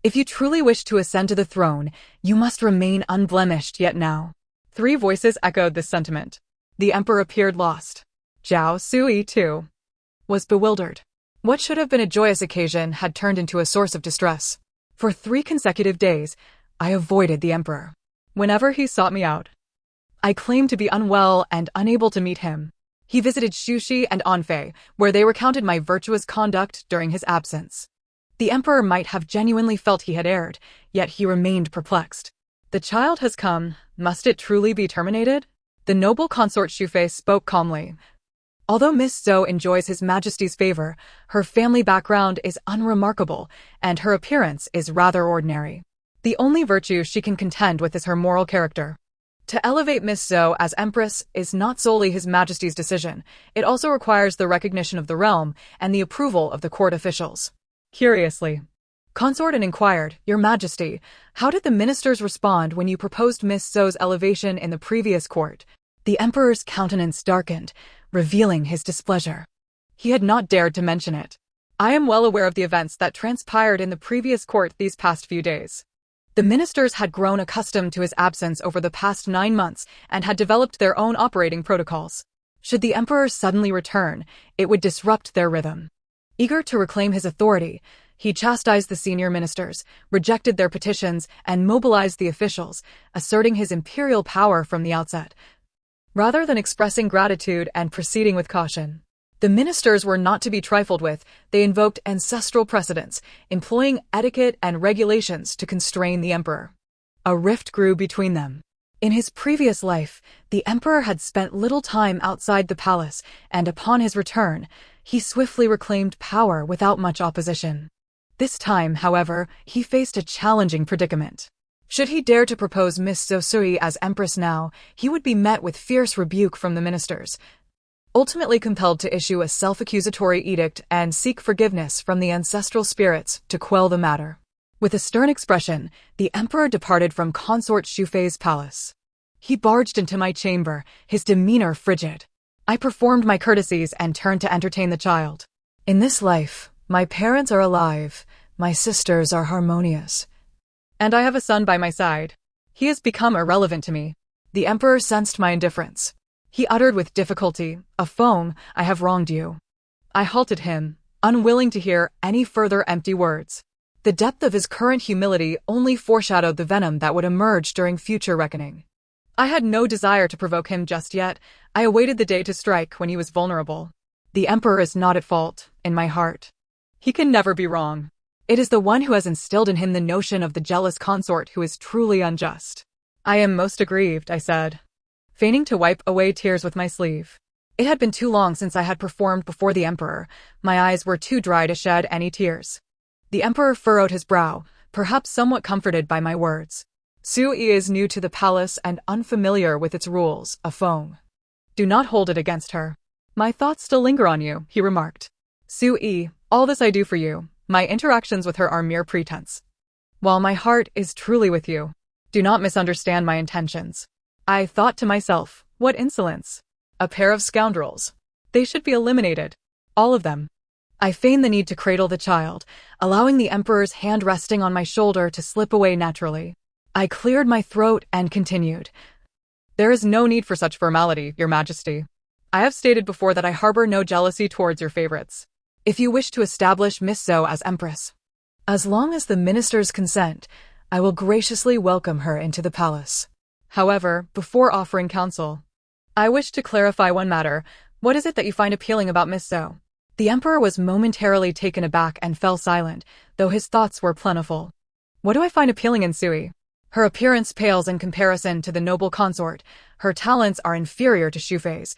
If you truly wish to ascend to the throne, you must remain unblemished yet now. 3 voices echoed this sentiment. The emperor appeared lost. Zhao Sui, too, was bewildered. What should have been a joyous occasion had turned into a source of distress. For 3 consecutive days, I avoided the emperor. Whenever he sought me out, I claimed to be unwell and unable to meet him. He visited Shushi and Anfei, where they recounted my virtuous conduct during his absence. The emperor might have genuinely felt he had erred, yet he remained perplexed. The child has come, must it truly be terminated? The noble consort Shufei spoke calmly. Although Miss Zhou enjoys His Majesty's favor, her family background is unremarkable, and her appearance is rather ordinary. The only virtue she can contend with is her moral character. To elevate Miss Zhou as Empress is not solely His Majesty's decision, it also requires the recognition of the realm and the approval of the court officials. Curiously, Consort inquired, Your Majesty, how did the ministers respond when you proposed Miss Zhou's elevation in the previous court? The emperor's countenance darkened, revealing his displeasure. He had not dared to mention it. I am well aware of the events that transpired in the previous court these past few days. The ministers had grown accustomed to his absence over the past 9 months and had developed their own operating protocols. Should the emperor suddenly return, it would disrupt their rhythm. Eager to reclaim his authority, he chastised the senior ministers, rejected their petitions, and mobilized the officials, asserting his imperial power from the outset. Rather than expressing gratitude and proceeding with caution, the ministers were not to be trifled with. They invoked ancestral precedents, employing etiquette and regulations to constrain the emperor. A rift grew between them. In his previous life, the emperor had spent little time outside the palace, and upon his return, he swiftly reclaimed power without much opposition. This time, however, he faced a challenging predicament. Should he dare to propose Miss Zosui as empress now, he would be met with fierce rebuke from the ministers, ultimately compelled to issue a self-accusatory edict and seek forgiveness from the ancestral spirits to quell the matter. With a stern expression, the emperor departed from Consort Shufei's palace. He barged into my chamber, his demeanor frigid. I performed my courtesies and turned to entertain the child. In this life, my parents are alive, my sisters are harmonious, and I have a son by my side. He has become irrelevant to me. The emperor sensed my indifference. He uttered with difficulty, A foam, I have wronged you. I halted him, unwilling to hear any further empty words. The depth of his current humility only foreshadowed the venom that would emerge during future reckoning. I had no desire to provoke him just yet. I awaited the day to strike when he was vulnerable. The emperor is not at fault, in my heart. He can never be wrong. It is the one who has instilled in him the notion of the jealous consort who is truly unjust. I am most aggrieved, I said, feigning to wipe away tears with my sleeve. It had been too long since I had performed before the emperor. My eyes were too dry to shed any tears. The emperor furrowed his brow, perhaps somewhat comforted by my words. Sui is new to the palace and unfamiliar with its rules, a foam. Do not hold it against her. My thoughts still linger on you, he remarked. Sui, all this I do for you. My interactions with her are mere pretense. While my heart is truly with you, do not misunderstand my intentions. I thought to myself, what insolence. A pair of scoundrels. They should be eliminated. All of them. I feigned the need to cradle the child, allowing the emperor's hand resting on my shoulder to slip away naturally. I cleared my throat and continued. There is no need for such formality, Your Majesty. I have stated before that I harbor no jealousy towards your favorites. If you wish to establish Miss Zhou as empress, as long as the ministers consent, I will graciously welcome her into the palace. However, before offering counsel, I wish to clarify one matter. What is it that you find appealing about Miss Zhou? The emperor was momentarily taken aback and fell silent, though his thoughts were plentiful. What do I find appealing in Sui? Her appearance pales in comparison to the noble consort, her talents are inferior to Shufei's,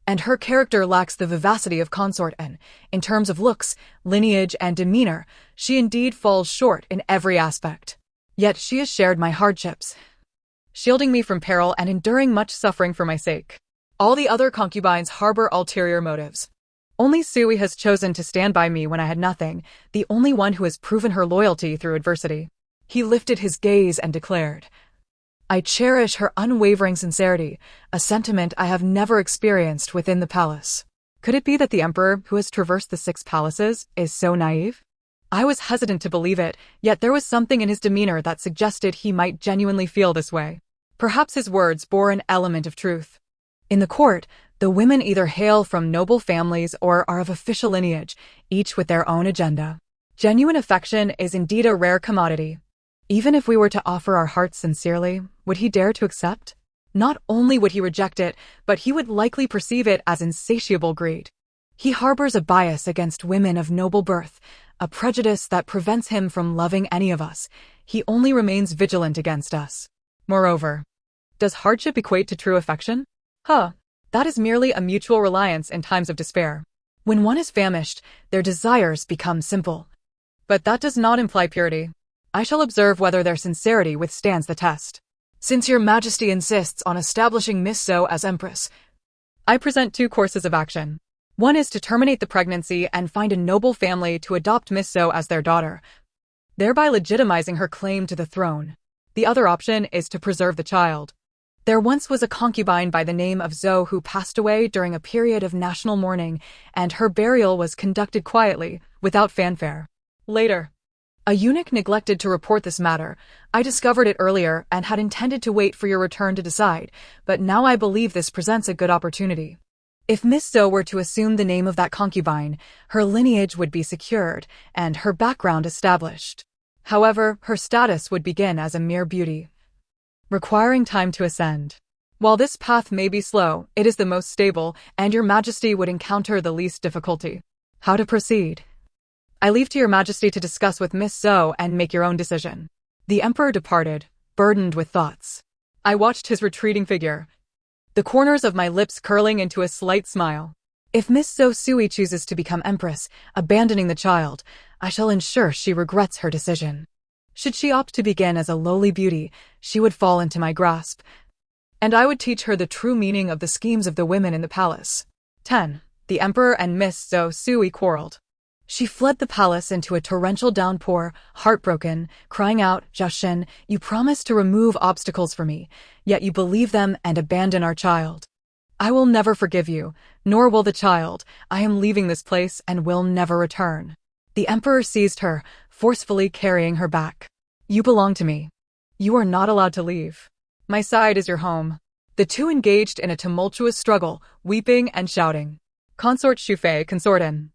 and her character lacks the vivacity of Consort, and, in terms of looks, lineage, and demeanor, she indeed falls short in every aspect. Yet she has shared my hardships, shielding me from peril and enduring much suffering for my sake. All the other concubines harbor ulterior motives. Only Sui has chosen to stand by me when I had nothing, the only one who has proven her loyalty through adversity. He lifted his gaze and declared, I cherish her unwavering sincerity, a sentiment I have never experienced within the palace. Could it be that the emperor, who has traversed the 6 palaces, is so naive? I was hesitant to believe it, yet there was something in his demeanor that suggested he might genuinely feel this way. Perhaps his words bore an element of truth. In the court, the women either hail from noble families or are of official lineage, each with their own agenda. Genuine affection is indeed a rare commodity. Even if we were to offer our hearts sincerely, would he dare to accept? Not only would he reject it, but he would likely perceive it as insatiable greed. He harbors a bias against women of noble birth, a prejudice that prevents him from loving any of us. He only remains vigilant against us. Moreover, does hardship equate to true affection? That is merely a mutual reliance in times of despair. When one is famished, their desires become simple. But that does not imply purity. I shall observe whether their sincerity withstands the test. Since your majesty insists on establishing Miss So as empress, I present two courses of action. One is to terminate the pregnancy and find a noble family to adopt Miss So as their daughter, thereby legitimizing her claim to the throne. The other option is to preserve the child. There once was a concubine by the name of Zhou who passed away during a period of national mourning, and her burial was conducted quietly, without fanfare. Later, a eunuch neglected to report this matter. I discovered it earlier and had intended to wait for your return to decide, but now I believe this presents a good opportunity. If Miss Zhou were to assume the name of that concubine, her lineage would be secured and her background established. However, her status would begin as a mere beauty, requiring time to ascend. While this path may be slow, it is the most stable, and your majesty would encounter the least difficulty. How to proceed? I leave to your majesty to discuss with Miss Zhou and make your own decision. The emperor departed, burdened with thoughts. I watched his retreating figure, the corners of my lips curling into a slight smile. If Miss Zhou Sui chooses to become empress, abandoning the child, I shall ensure she regrets her decision. Should she opt to begin as a lowly beauty, she would fall into my grasp, and I would teach her the true meaning of the schemes of the women in the palace. 10. The emperor and Miss Zhou Sui quarreled. She fled the palace into a torrential downpour, heartbroken, crying out, "Jiaxin, you promised to remove obstacles for me, yet you believe them and abandon our child. I will never forgive you, nor will the child. I am leaving this place and will never return." The emperor seized her, forcefully carrying her back. "You belong to me. You are not allowed to leave. My side is your home." The two engaged in a tumultuous struggle, weeping and shouting. Consort Shufei consorted,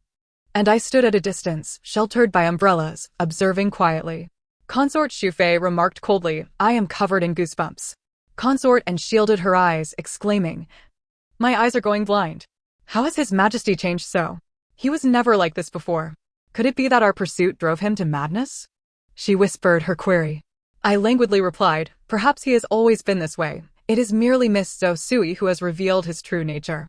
and I stood at a distance, sheltered by umbrellas, observing quietly. Consort Shufei remarked coldly, "I am covered in goosebumps." Consort and shielded her eyes, exclaiming, "My eyes are going blind. How has His Majesty changed so? He was never like this before. Could it be that our pursuit drove him to madness?" She whispered her query. I languidly replied, "Perhaps he has always been this way. It is merely Miss Zhou Sui who has revealed his true nature.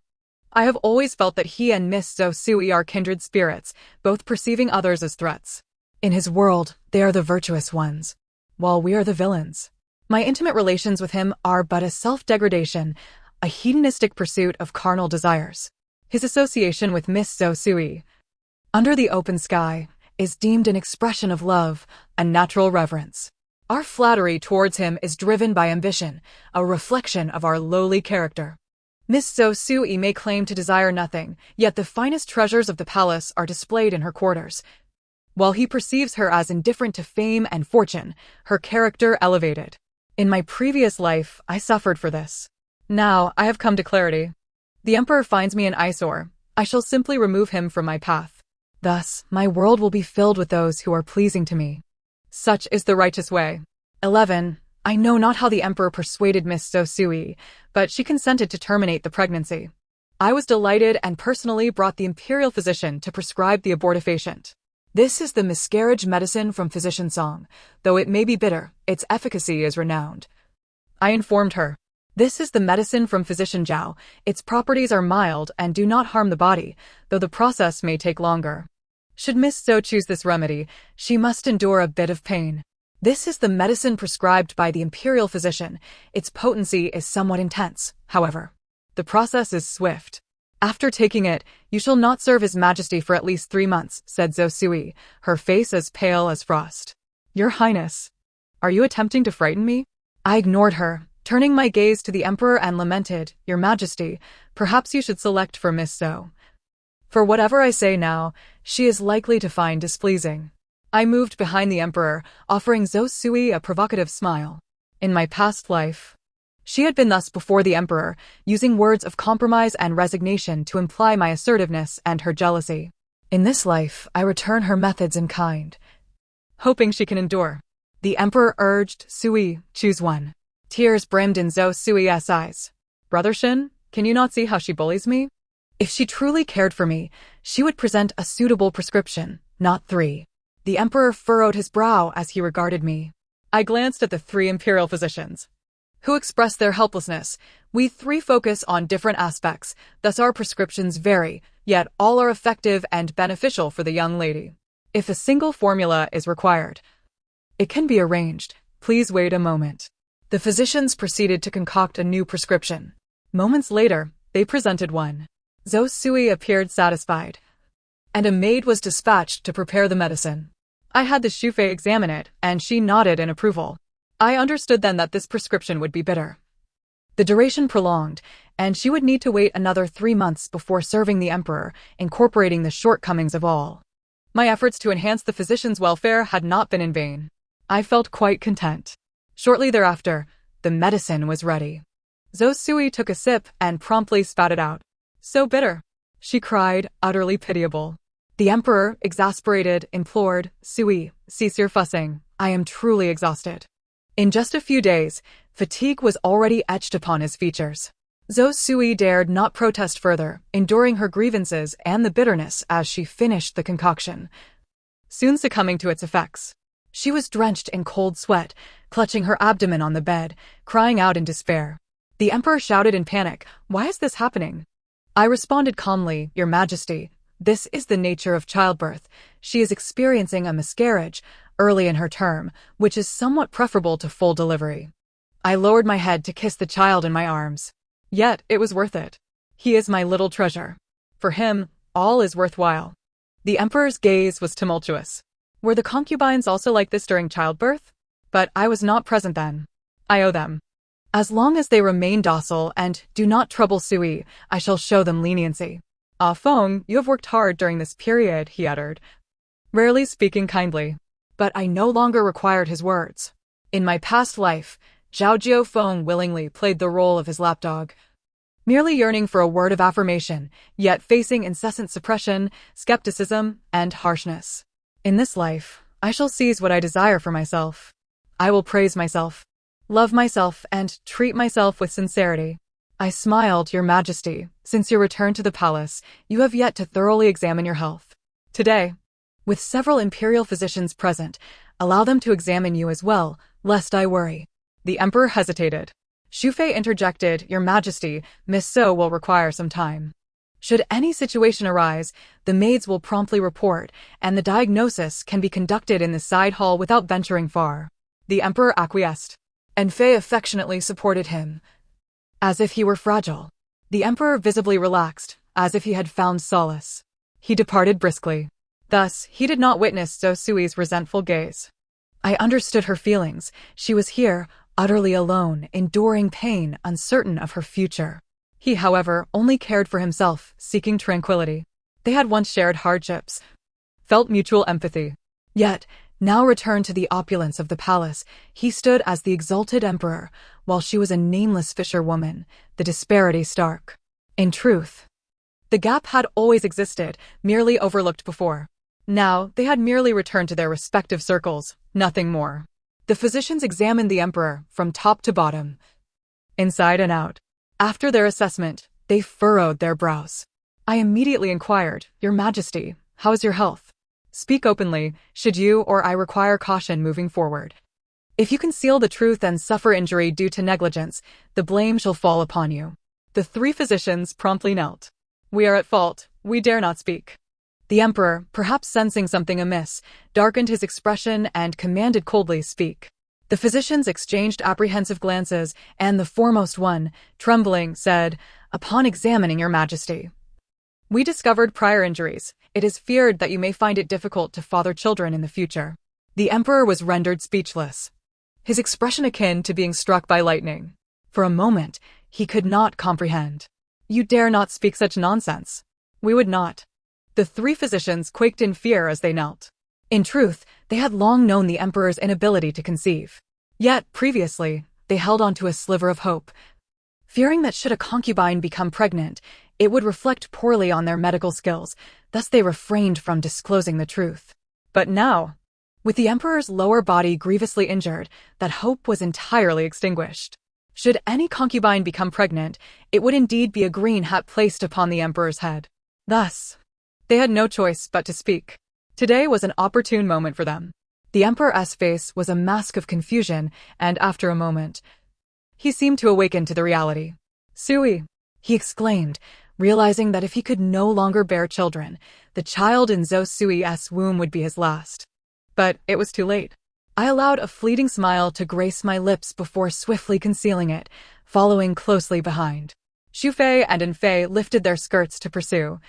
I have always felt that he and Miss Zhou Sui are kindred spirits, both perceiving others as threats. In his world, they are the virtuous ones, while we are the villains. My intimate relations with him are but a self-degradation, a hedonistic pursuit of carnal desires. His association with Miss Zhou Sui, under the open sky, is deemed an expression of love, a natural reverence. Our flattery towards him is driven by ambition, a reflection of our lowly character. Miss Zhou Sui may claim to desire nothing, yet the finest treasures of the palace are displayed in her quarters. While he perceives her as indifferent to fame and fortune, her character elevated. In my previous life, I suffered for this. Now, I have come to clarity. The emperor finds me an eyesore. I shall simply remove him from my path. Thus, my world will be filled with those who are pleasing to me. Such is the righteous way. 11. I know not how the emperor persuaded Miss Zhou Sui, but she consented to terminate the pregnancy. I was delighted and personally brought the imperial physician to prescribe the abortifacient. This is the miscarriage medicine from Physician Song. Though it may be bitter, its efficacy is renowned. I informed her. This is the medicine from Physician Zhao. Its properties are mild and do not harm the body, though the process may take longer. Should Miss Zhou choose this remedy, she must endure a bit of pain. This is the medicine prescribed by the imperial physician. Its potency is somewhat intense, however. The process is swift. After taking it, you shall not serve His Majesty for at least 3 months, said Zhou Sui, her face as pale as frost. Your Highness, are you attempting to frighten me? I ignored her, turning my gaze to the emperor and lamented, Your Majesty, perhaps you should select for Miss Zhou. For whatever I say now, she is likely to find displeasing. I moved behind the emperor, offering Zhou Sui a provocative smile. In my past life, she had been thus before the emperor, using words of compromise and resignation to imply my assertiveness and her jealousy. In this life, I return her methods in kind, hoping she can endure. The emperor urged, Sui, choose one. Tears brimmed in Zhou Sui's eyes. Brother Shin, can you not see how she bullies me? If she truly cared for me, she would present a suitable prescription, not 3. The emperor furrowed his brow as he regarded me. I glanced at the 3 imperial physicians, who expressed their helplessness. We 3 focus on different aspects, thus our prescriptions vary, yet all are effective and beneficial for the young lady. If a single formula is required, it can be arranged. Please wait a moment. The physicians proceeded to concoct a new prescription. Moments later, they presented one. Zhou Sui appeared satisfied, and a maid was dispatched to prepare the medicine. I had the Shufei examine it, and she nodded in approval. I understood then that this prescription would be bitter. The duration prolonged, and she would need to wait another 3 months before serving the emperor, incorporating the shortcomings of all. My efforts to enhance the physician's welfare had not been in vain. I felt quite content. Shortly thereafter, the medicine was ready. Zhou Sui took a sip and promptly spat it out. So bitter, she cried, utterly pitiable. The emperor, exasperated, implored, Sui, cease your fussing. I am truly exhausted. In just a few days, fatigue was already etched upon his features. Zhou Sui dared not protest further, enduring her grievances and the bitterness as she finished the concoction, soon succumbing to its effects. She was drenched in cold sweat, clutching her abdomen on the bed, crying out in despair. The emperor shouted in panic, "Why is this happening?" I responded calmly, "Your Majesty, this is the nature of childbirth. She is experiencing a miscarriage, early in her term, which is somewhat preferable to full delivery." I lowered my head to kiss the child in my arms. Yet, it was worth it. He is my little treasure. For him, all is worthwhile. The emperor's gaze was tumultuous. Were the concubines also like this during childbirth? But I was not present then. I owe them. As long as they remain docile and do not trouble Sui, I shall show them leniency. Ah Feng, you have worked hard during this period, he uttered, rarely speaking kindly. But I no longer required his words. In my past life, Zhao Jiu Feng willingly played the role of his lapdog, merely yearning for a word of affirmation, yet facing incessant suppression, skepticism, and harshness. In this life, I shall seize what I desire for myself. I will praise myself, love myself, and treat myself with sincerity. I smiled, Your Majesty, since your return to the palace, you have yet to thoroughly examine your health. Today, with several imperial physicians present, allow them to examine you as well, lest I worry. The emperor hesitated. Shufei interjected, Your Majesty, Miss So will require some time. Should any situation arise, the maids will promptly report, and the diagnosis can be conducted in the side hall without venturing far. The emperor acquiesced, and Fei affectionately supported him, as if he were fragile. The emperor visibly relaxed, as if he had found solace. He departed briskly. Thus, he did not witness Zhou Sui's resentful gaze. I understood her feelings. She was here, utterly alone, enduring pain, uncertain of her future. He, however, only cared for himself, seeking tranquility. They had once shared hardships, felt mutual empathy. Yet, now returned to the opulence of the palace, he stood as the exalted emperor, while she was a nameless fisherwoman, the disparity stark. In truth, the gap had always existed, merely overlooked before. Now, they had merely returned to their respective circles, nothing more. The physicians examined the emperor, from top to bottom, inside and out. After their assessment, they furrowed their brows. I immediately inquired, Your Majesty, how is your health? Speak openly, should you or I require caution moving forward. If you conceal the truth and suffer injury due to negligence, the blame shall fall upon you. The 3 physicians promptly knelt. We are at fault, we dare not speak. The emperor, perhaps sensing something amiss, darkened his expression and commanded coldly, Speak. The physicians exchanged apprehensive glances, and the foremost one, trembling, said, Upon examining Your Majesty, we discovered prior injuries. It is feared that you may find it difficult to father children in the future. The emperor was rendered speechless, his expression akin to being struck by lightning. For a moment, he could not comprehend. You dare not speak such nonsense. We would not. The 3 physicians quaked in fear as they knelt. In truth, they had long known the emperor's inability to conceive. Yet, previously, they held on to a sliver of hope, fearing that should a concubine become pregnant, It would reflect poorly on their medical skills, thus they refrained from disclosing the truth. But now, with the emperor's lower body grievously injured, that hope was entirely extinguished. Should any concubine become pregnant, it would indeed be a green hat placed upon the emperor's head. Thus, they had no choice but to speak. Today was an opportune moment for them. The emperor's face was a mask of confusion, and after a moment, he seemed to awaken to the reality. "Sui!" he exclaimed, realizing that if he could no longer bear children, the child in Zhou Sui's womb would be his last. But it was too late. I allowed a fleeting smile to grace my lips before swiftly concealing it, following closely behind. Xu Fei and En Fei lifted their skirts to pursue,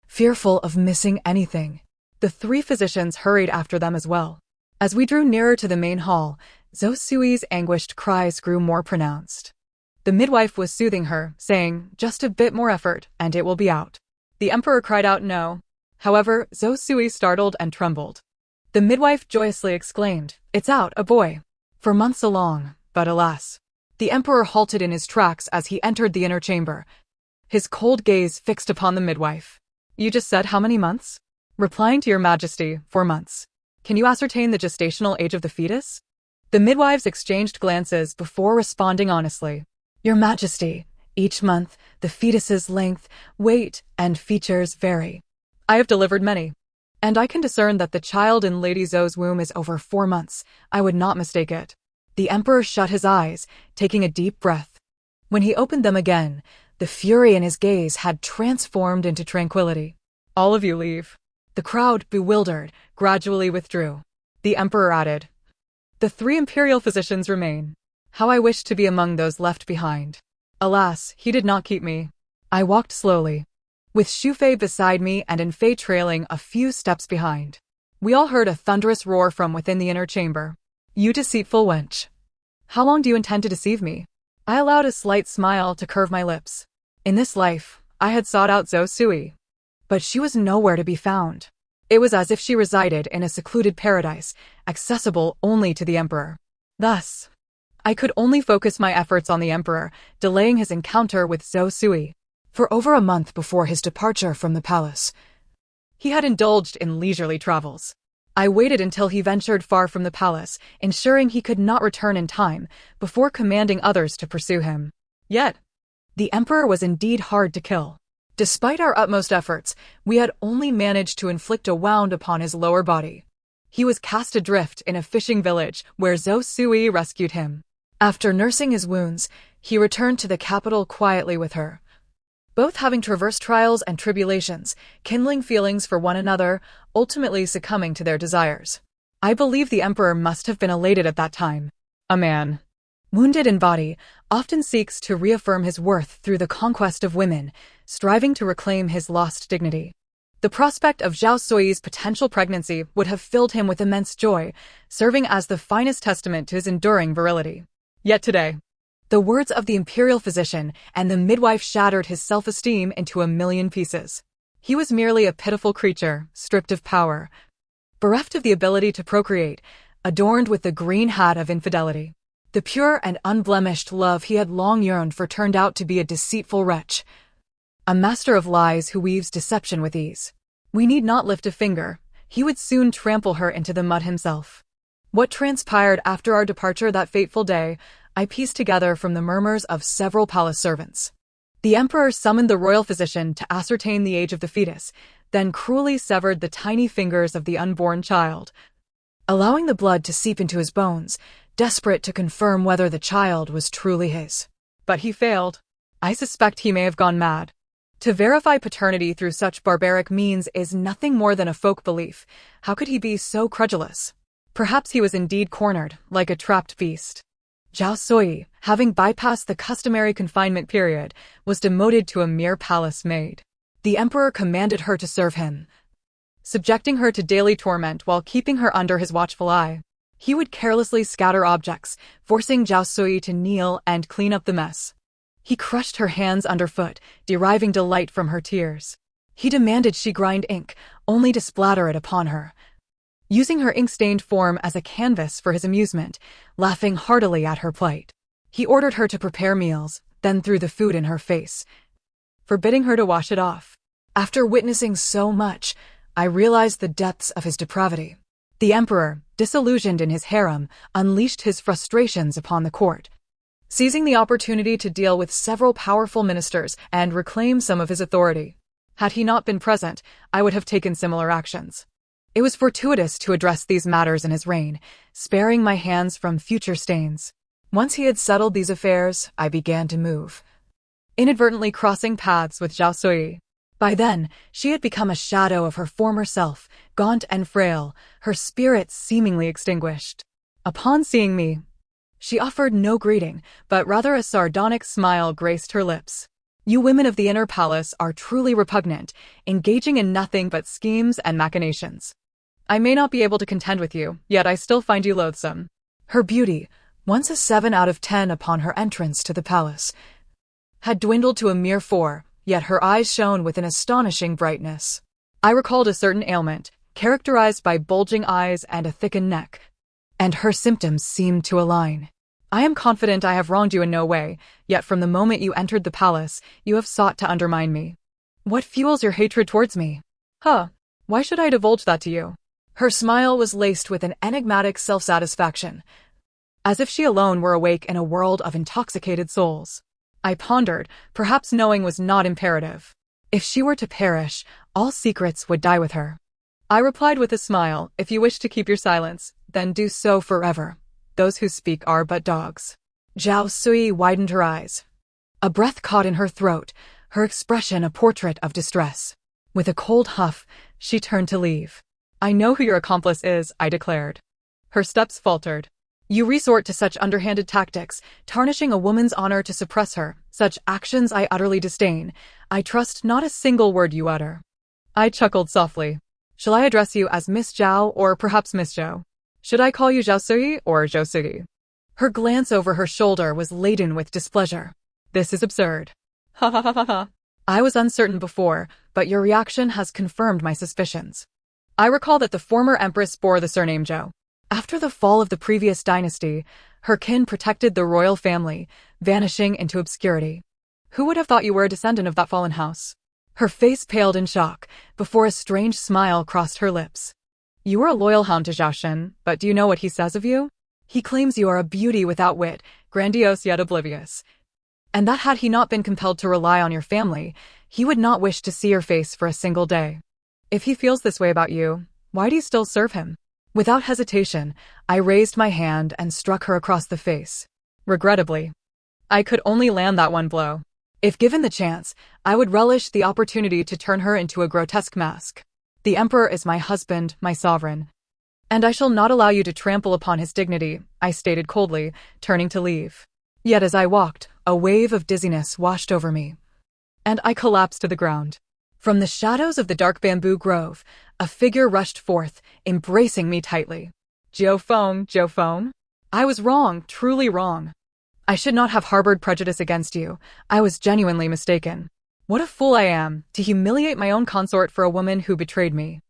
fearful of missing anything. The three physicians hurried after them as well. As we drew nearer to the main hall, Zhou Sui's anguished cries grew more pronounced. The midwife was soothing her, saying, "Just a bit more effort, and it will be out." The emperor cried out no. However, Zhou Sui startled and trembled. The midwife joyously exclaimed, "It's out, a boy." For months along, but alas. The emperor halted in his tracks as he entered the inner chamber, his cold gaze fixed upon the midwife. "You just said how many months?" "Replying to your majesty, 4 months. Can you ascertain the gestational age of the fetus?" The midwives exchanged glances before responding honestly. "Your majesty, each month, the fetus's length, weight, and features vary. I have delivered many, and I can discern that the child in Lady Zhou's womb is over 4 months. I would not mistake it." The emperor shut his eyes, taking a deep breath. When he opened them again, the fury in his gaze had transformed into tranquility. "All of you leave." The crowd, bewildered, gradually withdrew. The emperor added, "The 3 imperial physicians remain. How I wish to be among those left behind." Alas, he did not keep me. I walked slowly, with Xu Fei beside me and En Fei trailing a few steps behind. We all heard a thunderous roar from within the inner chamber. "You deceitful wench. How long do you intend to deceive me?" I allowed a slight smile to curve my lips. In this life, I had sought out Zhou Sui, but she was nowhere to be found. It was as if she resided in a secluded paradise, accessible only to the emperor. Thus, I could only focus my efforts on the emperor, delaying his encounter with Zhou Sui. For over a month before his departure from the palace, he had indulged in leisurely travels. I waited until he ventured far from the palace, ensuring he could not return in time, before commanding others to pursue him. Yet, the emperor was indeed hard to kill. Despite our utmost efforts, we had only managed to inflict a wound upon his lower body. He was cast adrift in a fishing village where Zhou Sui rescued him. After nursing his wounds, he returned to the capital quietly with her, both having traversed trials and tribulations, kindling feelings for one another, ultimately succumbing to their desires. I believe the emperor must have been elated at that time. A man, wounded in body, often seeks to reaffirm his worth through the conquest of women, striving to reclaim his lost dignity. The prospect of Zhao Sui's potential pregnancy would have filled him with immense joy, serving as the finest testament to his enduring virility. Yet today, the words of the imperial physician and the midwife shattered his self-esteem into a million pieces. He was merely a pitiful creature, stripped of power, bereft of the ability to procreate, adorned with the green hat of infidelity. The pure and unblemished love he had long yearned for turned out to be a deceitful wretch, a master of lies who weaves deception with ease. We need not lift a finger. He would soon trample her into the mud himself. What transpired after our departure that fateful day, I pieced together from the murmurs of several palace servants. The emperor summoned the royal physician to ascertain the age of the fetus, then cruelly severed the tiny fingers of the unborn child, allowing the blood to seep into his bones, desperate to confirm whether the child was truly his. But he failed. I suspect he may have gone mad. To verify paternity through such barbaric means is nothing more than a folk belief. How could he be so credulous? Perhaps he was indeed cornered, like a trapped beast. Zhao Sui, having bypassed the customary confinement period, was demoted to a mere palace maid. The emperor commanded her to serve him, subjecting her to daily torment while keeping her under his watchful eye. He would carelessly scatter objects, forcing Zhao Sui to kneel and clean up the mess. He crushed her hands underfoot, deriving delight from her tears. He demanded she grind ink, only to splatter it upon her, using her ink-stained form as a canvas for his amusement, laughing heartily at her plight. He ordered her to prepare meals, then threw the food in her face, forbidding her to wash it off. After witnessing so much, I realized the depths of his depravity. The emperor, disillusioned in his harem, unleashed his frustrations upon the court, seizing the opportunity to deal with several powerful ministers and reclaim some of his authority. Had he not been present, I would have taken similar actions. It was fortuitous to address these matters in his reign, sparing my hands from future stains. Once he had settled these affairs, I began to move, inadvertently crossing paths with Zhao Sui. By then, she had become a shadow of her former self, gaunt and frail, her spirit seemingly extinguished. Upon seeing me, she offered no greeting, but rather a sardonic smile graced her lips. You women of the inner palace are truly repugnant, engaging in nothing but schemes and machinations. I may not be able to contend with you, yet I still find you loathsome. Her beauty, once a 7 out of 10 upon her entrance to the palace, had dwindled to a mere 4, yet her eyes shone with an astonishing brightness. I recalled a certain ailment, characterized by bulging eyes and a thickened neck, and her symptoms seemed to align. I am confident I have wronged you in no way, yet from the moment you entered the palace, you have sought to undermine me. What fuels your hatred towards me? Why should I divulge that to you? Her smile was laced with an enigmatic self-satisfaction, as if she alone were awake in a world of intoxicated souls. I pondered, perhaps knowing was not imperative. If she were to perish, all secrets would die with her. I replied with a smile, if you wish to keep your silence, then do so forever. Those who speak are but dogs. Zhao Sui widened her eyes. A breath caught in her throat, her expression a portrait of distress. With a cold huff, she turned to leave. I know who your accomplice is, I declared. Her steps faltered. You resort to such underhanded tactics, tarnishing a woman's honor to suppress her. Such actions I utterly disdain. I trust not a single word you utter. I chuckled softly. Shall I address you as Miss Zhao or perhaps Miss Zhou? Should I call you Zhao Sui or Zhou Sui? Her glance over her shoulder was laden with displeasure. This is absurd. Ha ha ha ha ha. I was uncertain before, but your reaction has confirmed my suspicions. I recall that the former empress bore the surname Zhou. After the fall of the previous dynasty, her kin protected the royal family, vanishing into obscurity. Who would have thought you were a descendant of that fallen house? Her face paled in shock, before a strange smile crossed her lips. You are a loyal hound to Zhao Shen, but do you know what he says of you? He claims you are a beauty without wit, grandiose yet oblivious. And that had he not been compelled to rely on your family, he would not wish to see your face for a single day. If he feels this way about you, why do you still serve him? Without hesitation, I raised my hand and struck her across the face. Regrettably, I could only land that one blow. If given the chance, I would relish the opportunity to turn her into a grotesque mask. The emperor is my husband, my sovereign, and I shall not allow you to trample upon his dignity, I stated coldly, turning to leave. Yet as I walked, a wave of dizziness washed over me, and I collapsed to the ground. From the shadows of the dark bamboo grove, a figure rushed forth, embracing me tightly. Jiu Feng. I was wrong, truly wrong. I should not have harbored prejudice against you. I was genuinely mistaken. What a fool I am, to humiliate my own consort for a woman who betrayed me.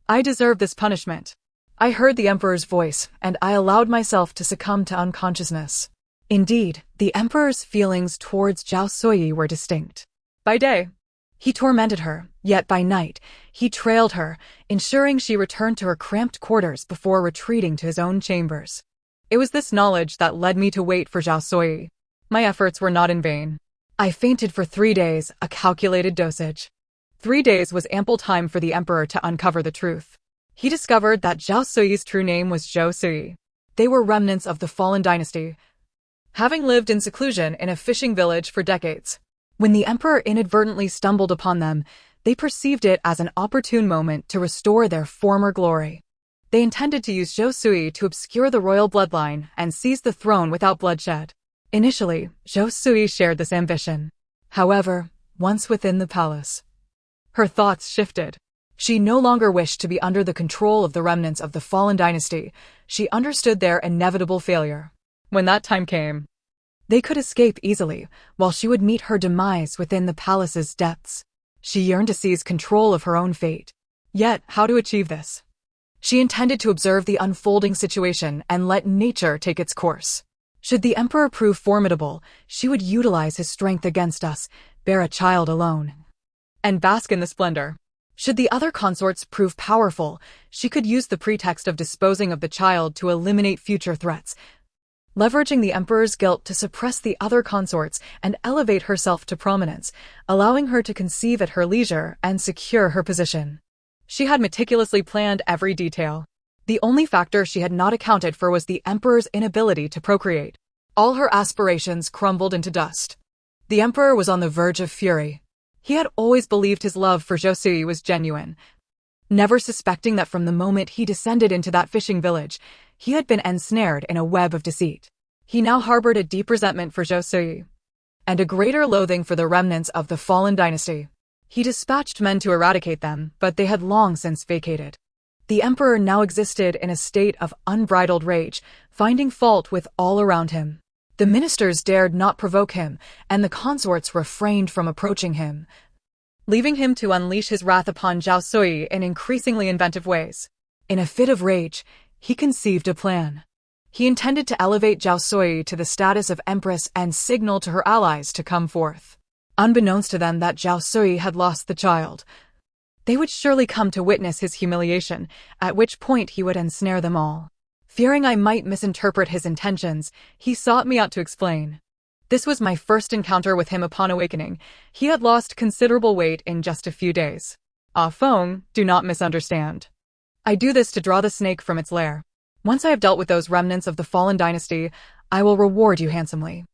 I deserve this punishment. I heard the emperor's voice, and I allowed myself to succumb to unconsciousness. Indeed, the emperor's feelings towards Zhao Sui were distinct. By day, he tormented her, yet by night, he trailed her, ensuring she returned to her cramped quarters before retreating to his own chambers. It was this knowledge that led me to wait for Zhao Sui. My efforts were not in vain. I fainted for 3 days, a calculated dosage. 3 days was ample time for the emperor to uncover the truth. He discovered that Zhao Sui's true name was Zhou Sui. They were remnants of the fallen dynasty, having lived in seclusion in a fishing village for decades. When the emperor inadvertently stumbled upon them, they perceived it as an opportune moment to restore their former glory. They intended to use Zhou Sui to obscure the royal bloodline and seize the throne without bloodshed. Initially, Zhou Sui shared this ambition. However, once within the palace, her thoughts shifted. She no longer wished to be under the control of the remnants of the fallen dynasty. She understood their inevitable failure. When that time came, they could escape easily, while she would meet her demise within the palace's depths. She yearned to seize control of her own fate. Yet, how to achieve this? She intended to observe the unfolding situation and let nature take its course. Should the emperor prove formidable, she would utilize his strength against us, bear a child alone, and bask in the splendor. Should the other consorts prove powerful, she could use the pretext of disposing of the child to eliminate future threats, leveraging the emperor's guilt to suppress the other consorts and elevate herself to prominence, allowing her to conceive at her leisure and secure her position. She had meticulously planned every detail. The only factor she had not accounted for was the emperor's inability to procreate. All her aspirations crumbled into dust. The emperor was on the verge of fury. He had always believed his love for Josui was genuine, never suspecting that from the moment he descended into that fishing village, he had been ensnared in a web of deceit. He now harbored a deep resentment for Josui, and a greater loathing for the remnants of the fallen dynasty. He dispatched men to eradicate them, but they had long since vacated. The emperor now existed in a state of unbridled rage, finding fault with all around him. The ministers dared not provoke him, and the consorts refrained from approaching him, leaving him to unleash his wrath upon Josui in increasingly inventive ways. In a fit of rage, he conceived a plan. He intended to elevate Josui to the status of empress and signal to her allies to come forth. Unbeknownst to them that Josui had lost the child, they would surely come to witness his humiliation, at which point he would ensnare them all. Fearing I might misinterpret his intentions, he sought me out to explain. This was my first encounter with him upon awakening. He had lost considerable weight in just a few days. Ah, Feng, do not misunderstand. I do this to draw the snake from its lair. Once I have dealt with those remnants of the fallen dynasty, I will reward you handsomely.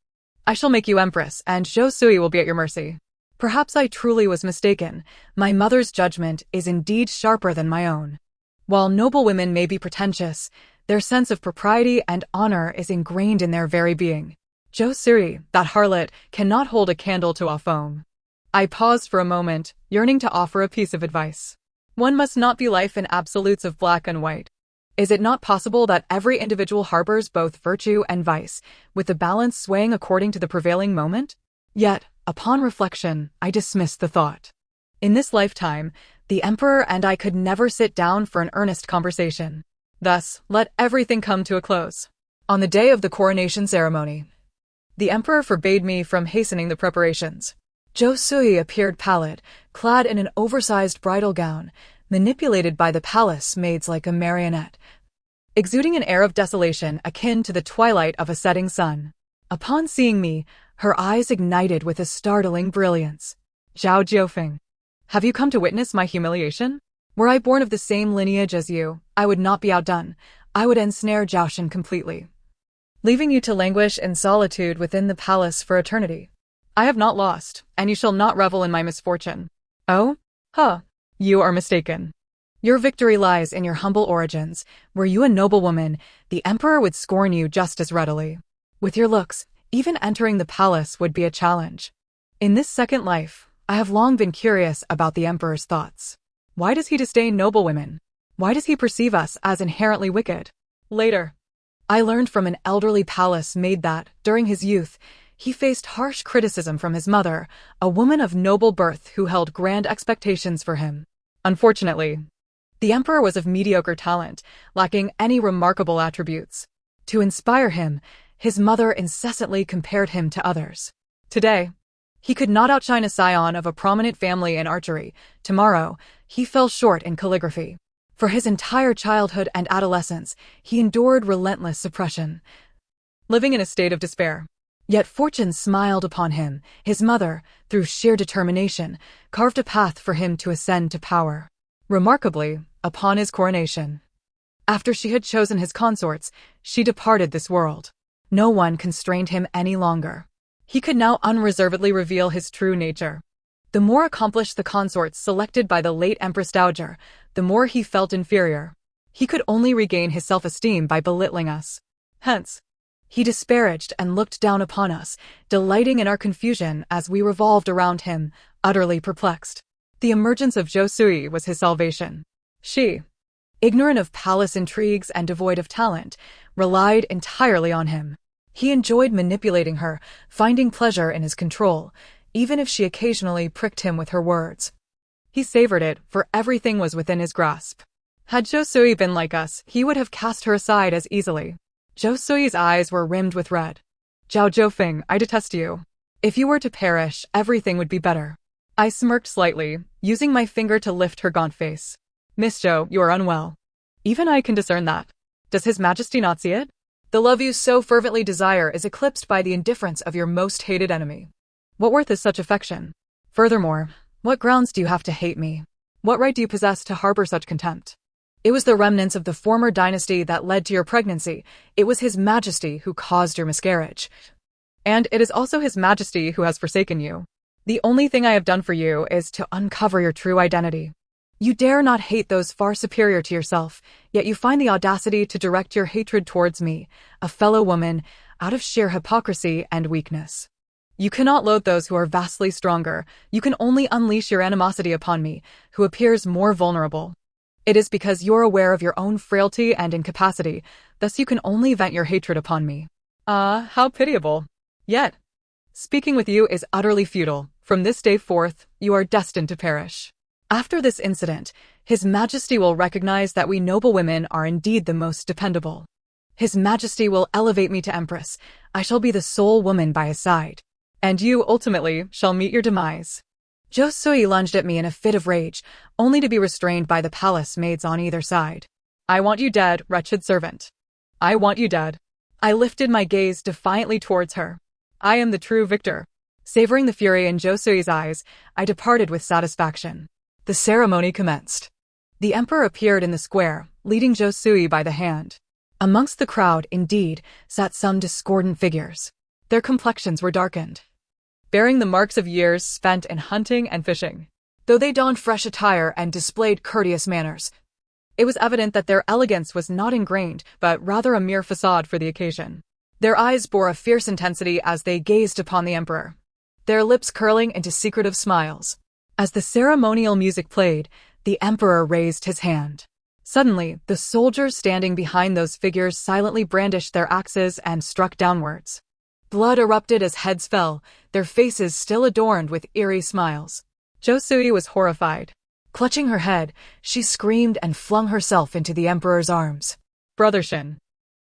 I shall make you empress, and Josui will be at your mercy. Perhaps I truly was mistaken. My mother's judgment is indeed sharper than my own. While noble women may be pretentious, their sense of propriety and honor is ingrained in their very being. Josui, that harlot, cannot hold a candle to Feng. I paused for a moment, yearning to offer a piece of advice. One must not view life in absolutes of black and white. Is it not possible that every individual harbors both virtue and vice, with the balance swaying according to the prevailing moment? Yet, upon reflection, I dismissed the thought. In this lifetime, the emperor and I could never sit down for an earnest conversation. Thus, let everything come to a close. On the day of the coronation ceremony, the emperor forbade me from hastening the preparations. Josui appeared pallid, clad in an oversized bridal gown, manipulated by the palace maids like a marionette, exuding an air of desolation akin to the twilight of a setting sun. Upon seeing me, her eyes ignited with a startling brilliance. Zhao Jiufeng, have you come to witness my humiliation? Were I born of the same lineage as you, I would not be outdone. I would ensnare Jiaoshan completely, leaving you to languish in solitude within the palace for eternity. I have not lost, and you shall not revel in my misfortune. Oh? Huh. You are mistaken. Your victory lies in your humble origins. Were you a noblewoman, the emperor would scorn you just as readily. With your looks, even entering the palace would be a challenge. In this second life, I have long been curious about the emperor's thoughts. Why does he disdain noblewomen? Why does he perceive us as inherently wicked? Later, I learned from an elderly palace maid that, during his youth, he faced harsh criticism from his mother, a woman of noble birth who held grand expectations for him. Unfortunately, the emperor was of mediocre talent, lacking any remarkable attributes. To inspire him, his mother incessantly compared him to others. Today, he could not outshine a scion of a prominent family in archery. Tomorrow, he fell short in calligraphy. For his entire childhood and adolescence, he endured relentless suppression, living in a state of despair. Yet fortune smiled upon him. His mother, through sheer determination, carved a path for him to ascend to power. Remarkably, upon his coronation, after she had chosen his consorts, she departed this world. No one constrained him any longer. He could now unreservedly reveal his true nature. The more accomplished the consorts selected by the late Empress Dowager, the more he felt inferior. He could only regain his self-esteem by belittling us. Hence, he disparaged and looked down upon us, delighting in our confusion as we revolved around him, utterly perplexed. The emergence of Josui was his salvation. She, ignorant of palace intrigues and devoid of talent, relied entirely on him. He enjoyed manipulating her, finding pleasure in his control, even if she occasionally pricked him with her words. He savored it, for everything was within his grasp. Had Josui been like us, he would have cast her aside as easily. Zhou Sui's eyes were rimmed with red. Zhao Zhofeng, I detest you. If you were to perish, everything would be better. I smirked slightly, using my finger to lift her gaunt face. Miss Zhou, you are unwell. Even I can discern that. Does His Majesty not see it? The love you so fervently desire is eclipsed by the indifference of your most hated enemy. What worth is such affection? Furthermore, what grounds do you have to hate me? What right do you possess to harbor such contempt? It was the remnants of the former dynasty that led to your pregnancy. It was His Majesty who caused your miscarriage. And it is also His Majesty who has forsaken you. The only thing I have done for you is to uncover your true identity. You dare not hate those far superior to yourself, yet you find the audacity to direct your hatred towards me, a fellow woman, out of sheer hypocrisy and weakness. You cannot loathe those who are vastly stronger. You can only unleash your animosity upon me, who appears more vulnerable. It is because you're aware of your own frailty and incapacity, thus you can only vent your hatred upon me. Ah, how pitiable. Yet, speaking with you is utterly futile. From this day forth, you are destined to perish. After this incident, His Majesty will recognize that we noble women are indeed the most dependable. His Majesty will elevate me to Empress. I shall be the sole woman by his side. And you, ultimately, shall meet your demise. Zhou Sui lunged at me in a fit of rage, only to be restrained by the palace maids on either side. I want you dead, wretched servant. I want you dead. I lifted my gaze defiantly towards her. I am the true victor. Savoring the fury in Zhou Sui's eyes, I departed with satisfaction. The ceremony commenced. The emperor appeared in the square, leading Zhou Sui by the hand. Amongst the crowd, indeed, sat some discordant figures. Their complexions were darkened, bearing the marks of years spent in hunting and fishing. Though they donned fresh attire and displayed courteous manners, it was evident that their elegance was not ingrained, but rather a mere facade for the occasion. Their eyes bore a fierce intensity as they gazed upon the emperor, their lips curling into secretive smiles. As the ceremonial music played, the emperor raised his hand. Suddenly, the soldiers standing behind those figures silently brandished their axes and struck downwards. Blood erupted as heads fell, their faces still adorned with eerie smiles. Zhou Sui was horrified. Clutching her head, she screamed and flung herself into the emperor's arms. Brother Shin,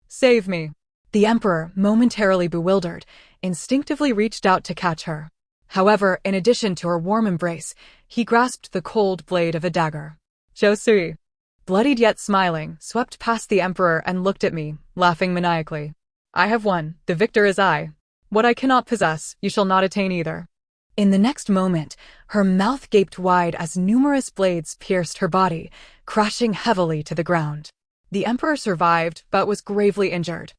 save me. The emperor, momentarily bewildered, instinctively reached out to catch her. However, in addition to her warm embrace, he grasped the cold blade of a dagger. Zhou Sui, bloodied yet smiling, swept past the emperor and looked at me, laughing maniacally. I have won, the victor is I. What I cannot possess, you shall not attain either. In the next moment, her mouth gaped wide as numerous blades pierced her body, crashing heavily to the ground. The emperor survived, but was gravely injured.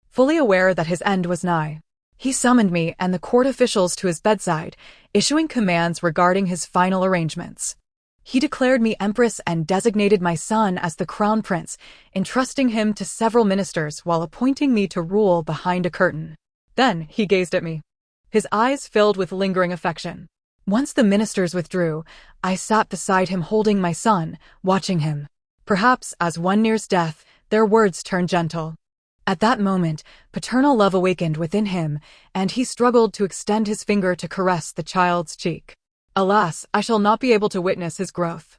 Fully aware that his end was nigh, he summoned me and the court officials to his bedside, issuing commands regarding his final arrangements. He declared me empress and designated my son as the crown prince, entrusting him to several ministers while appointing me to rule behind a curtain. Then he gazed at me, his eyes filled with lingering affection. Once the ministers withdrew, I sat beside him holding my son, watching him. Perhaps, as one nears death, their words turn gentle. At that moment, paternal love awakened within him, and he struggled to extend his finger to caress the child's cheek. Alas, I shall not be able to witness his growth.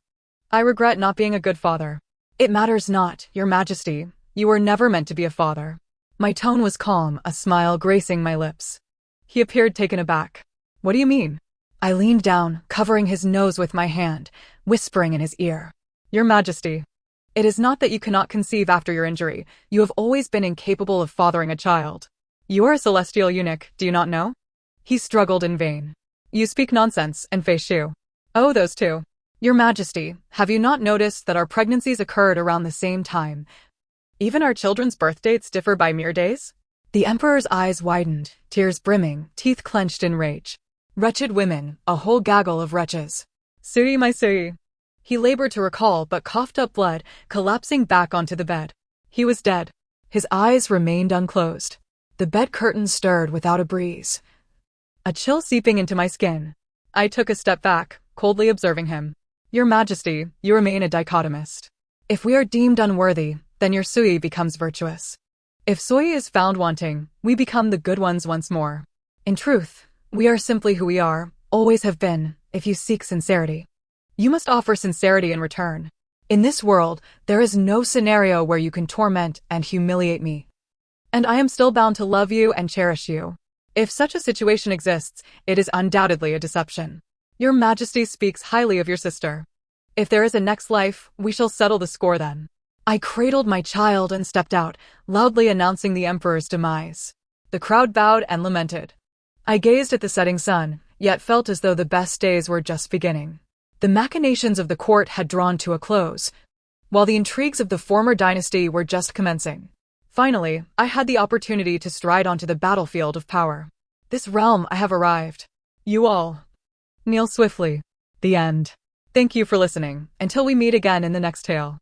I regret not being a good father. It matters not, Your Majesty. You were never meant to be a father. My tone was calm, a smile gracing my lips. He appeared taken aback. What do you mean? I leaned down, covering his nose with my hand, whispering in his ear. Your Majesty, it is not that you cannot conceive after your injury. You have always been incapable of fathering a child. You are a celestial eunuch, do you not know? He struggled in vain. You speak nonsense, and Fei Shu. Oh, those two. Your Majesty, have you not noticed that our pregnancies occurred around the same time? Even our children's birth dates differ by mere days? The emperor's eyes widened, tears brimming, teeth clenched in rage. Wretched women, a whole gaggle of wretches. Sui, my Sui. He labored to recall but coughed up blood, collapsing back onto the bed. He was dead. His eyes remained unclosed. The bed curtains stirred without a breeze, a chill seeping into my skin. I took a step back, coldly observing him. Your Majesty, you remain a dichotomist. If we are deemed unworthy, then your Sui becomes virtuous. If Sui is found wanting, we become the good ones once more. In truth, we are simply who we are, always have been, if you seek sincerity. You must offer sincerity in return. In this world, there is no scenario where you can torment and humiliate me. and I am still bound to love you and cherish you. If such a situation exists, it is undoubtedly a deception. Your Majesty speaks highly of your sister. If there is a next life, we shall settle the score then. I cradled my child and stepped out, loudly announcing the Emperor's demise. The crowd bowed and lamented. I gazed at the setting sun, yet felt as though the best days were just beginning. The machinations of the court had drawn to a close, while the intrigues of the former dynasty were just commencing. Finally, I had the opportunity to stride onto the battlefield of power. This realm I have arrived. You all kneel swiftly. The end. Thank you for listening. Until we meet again in the next tale.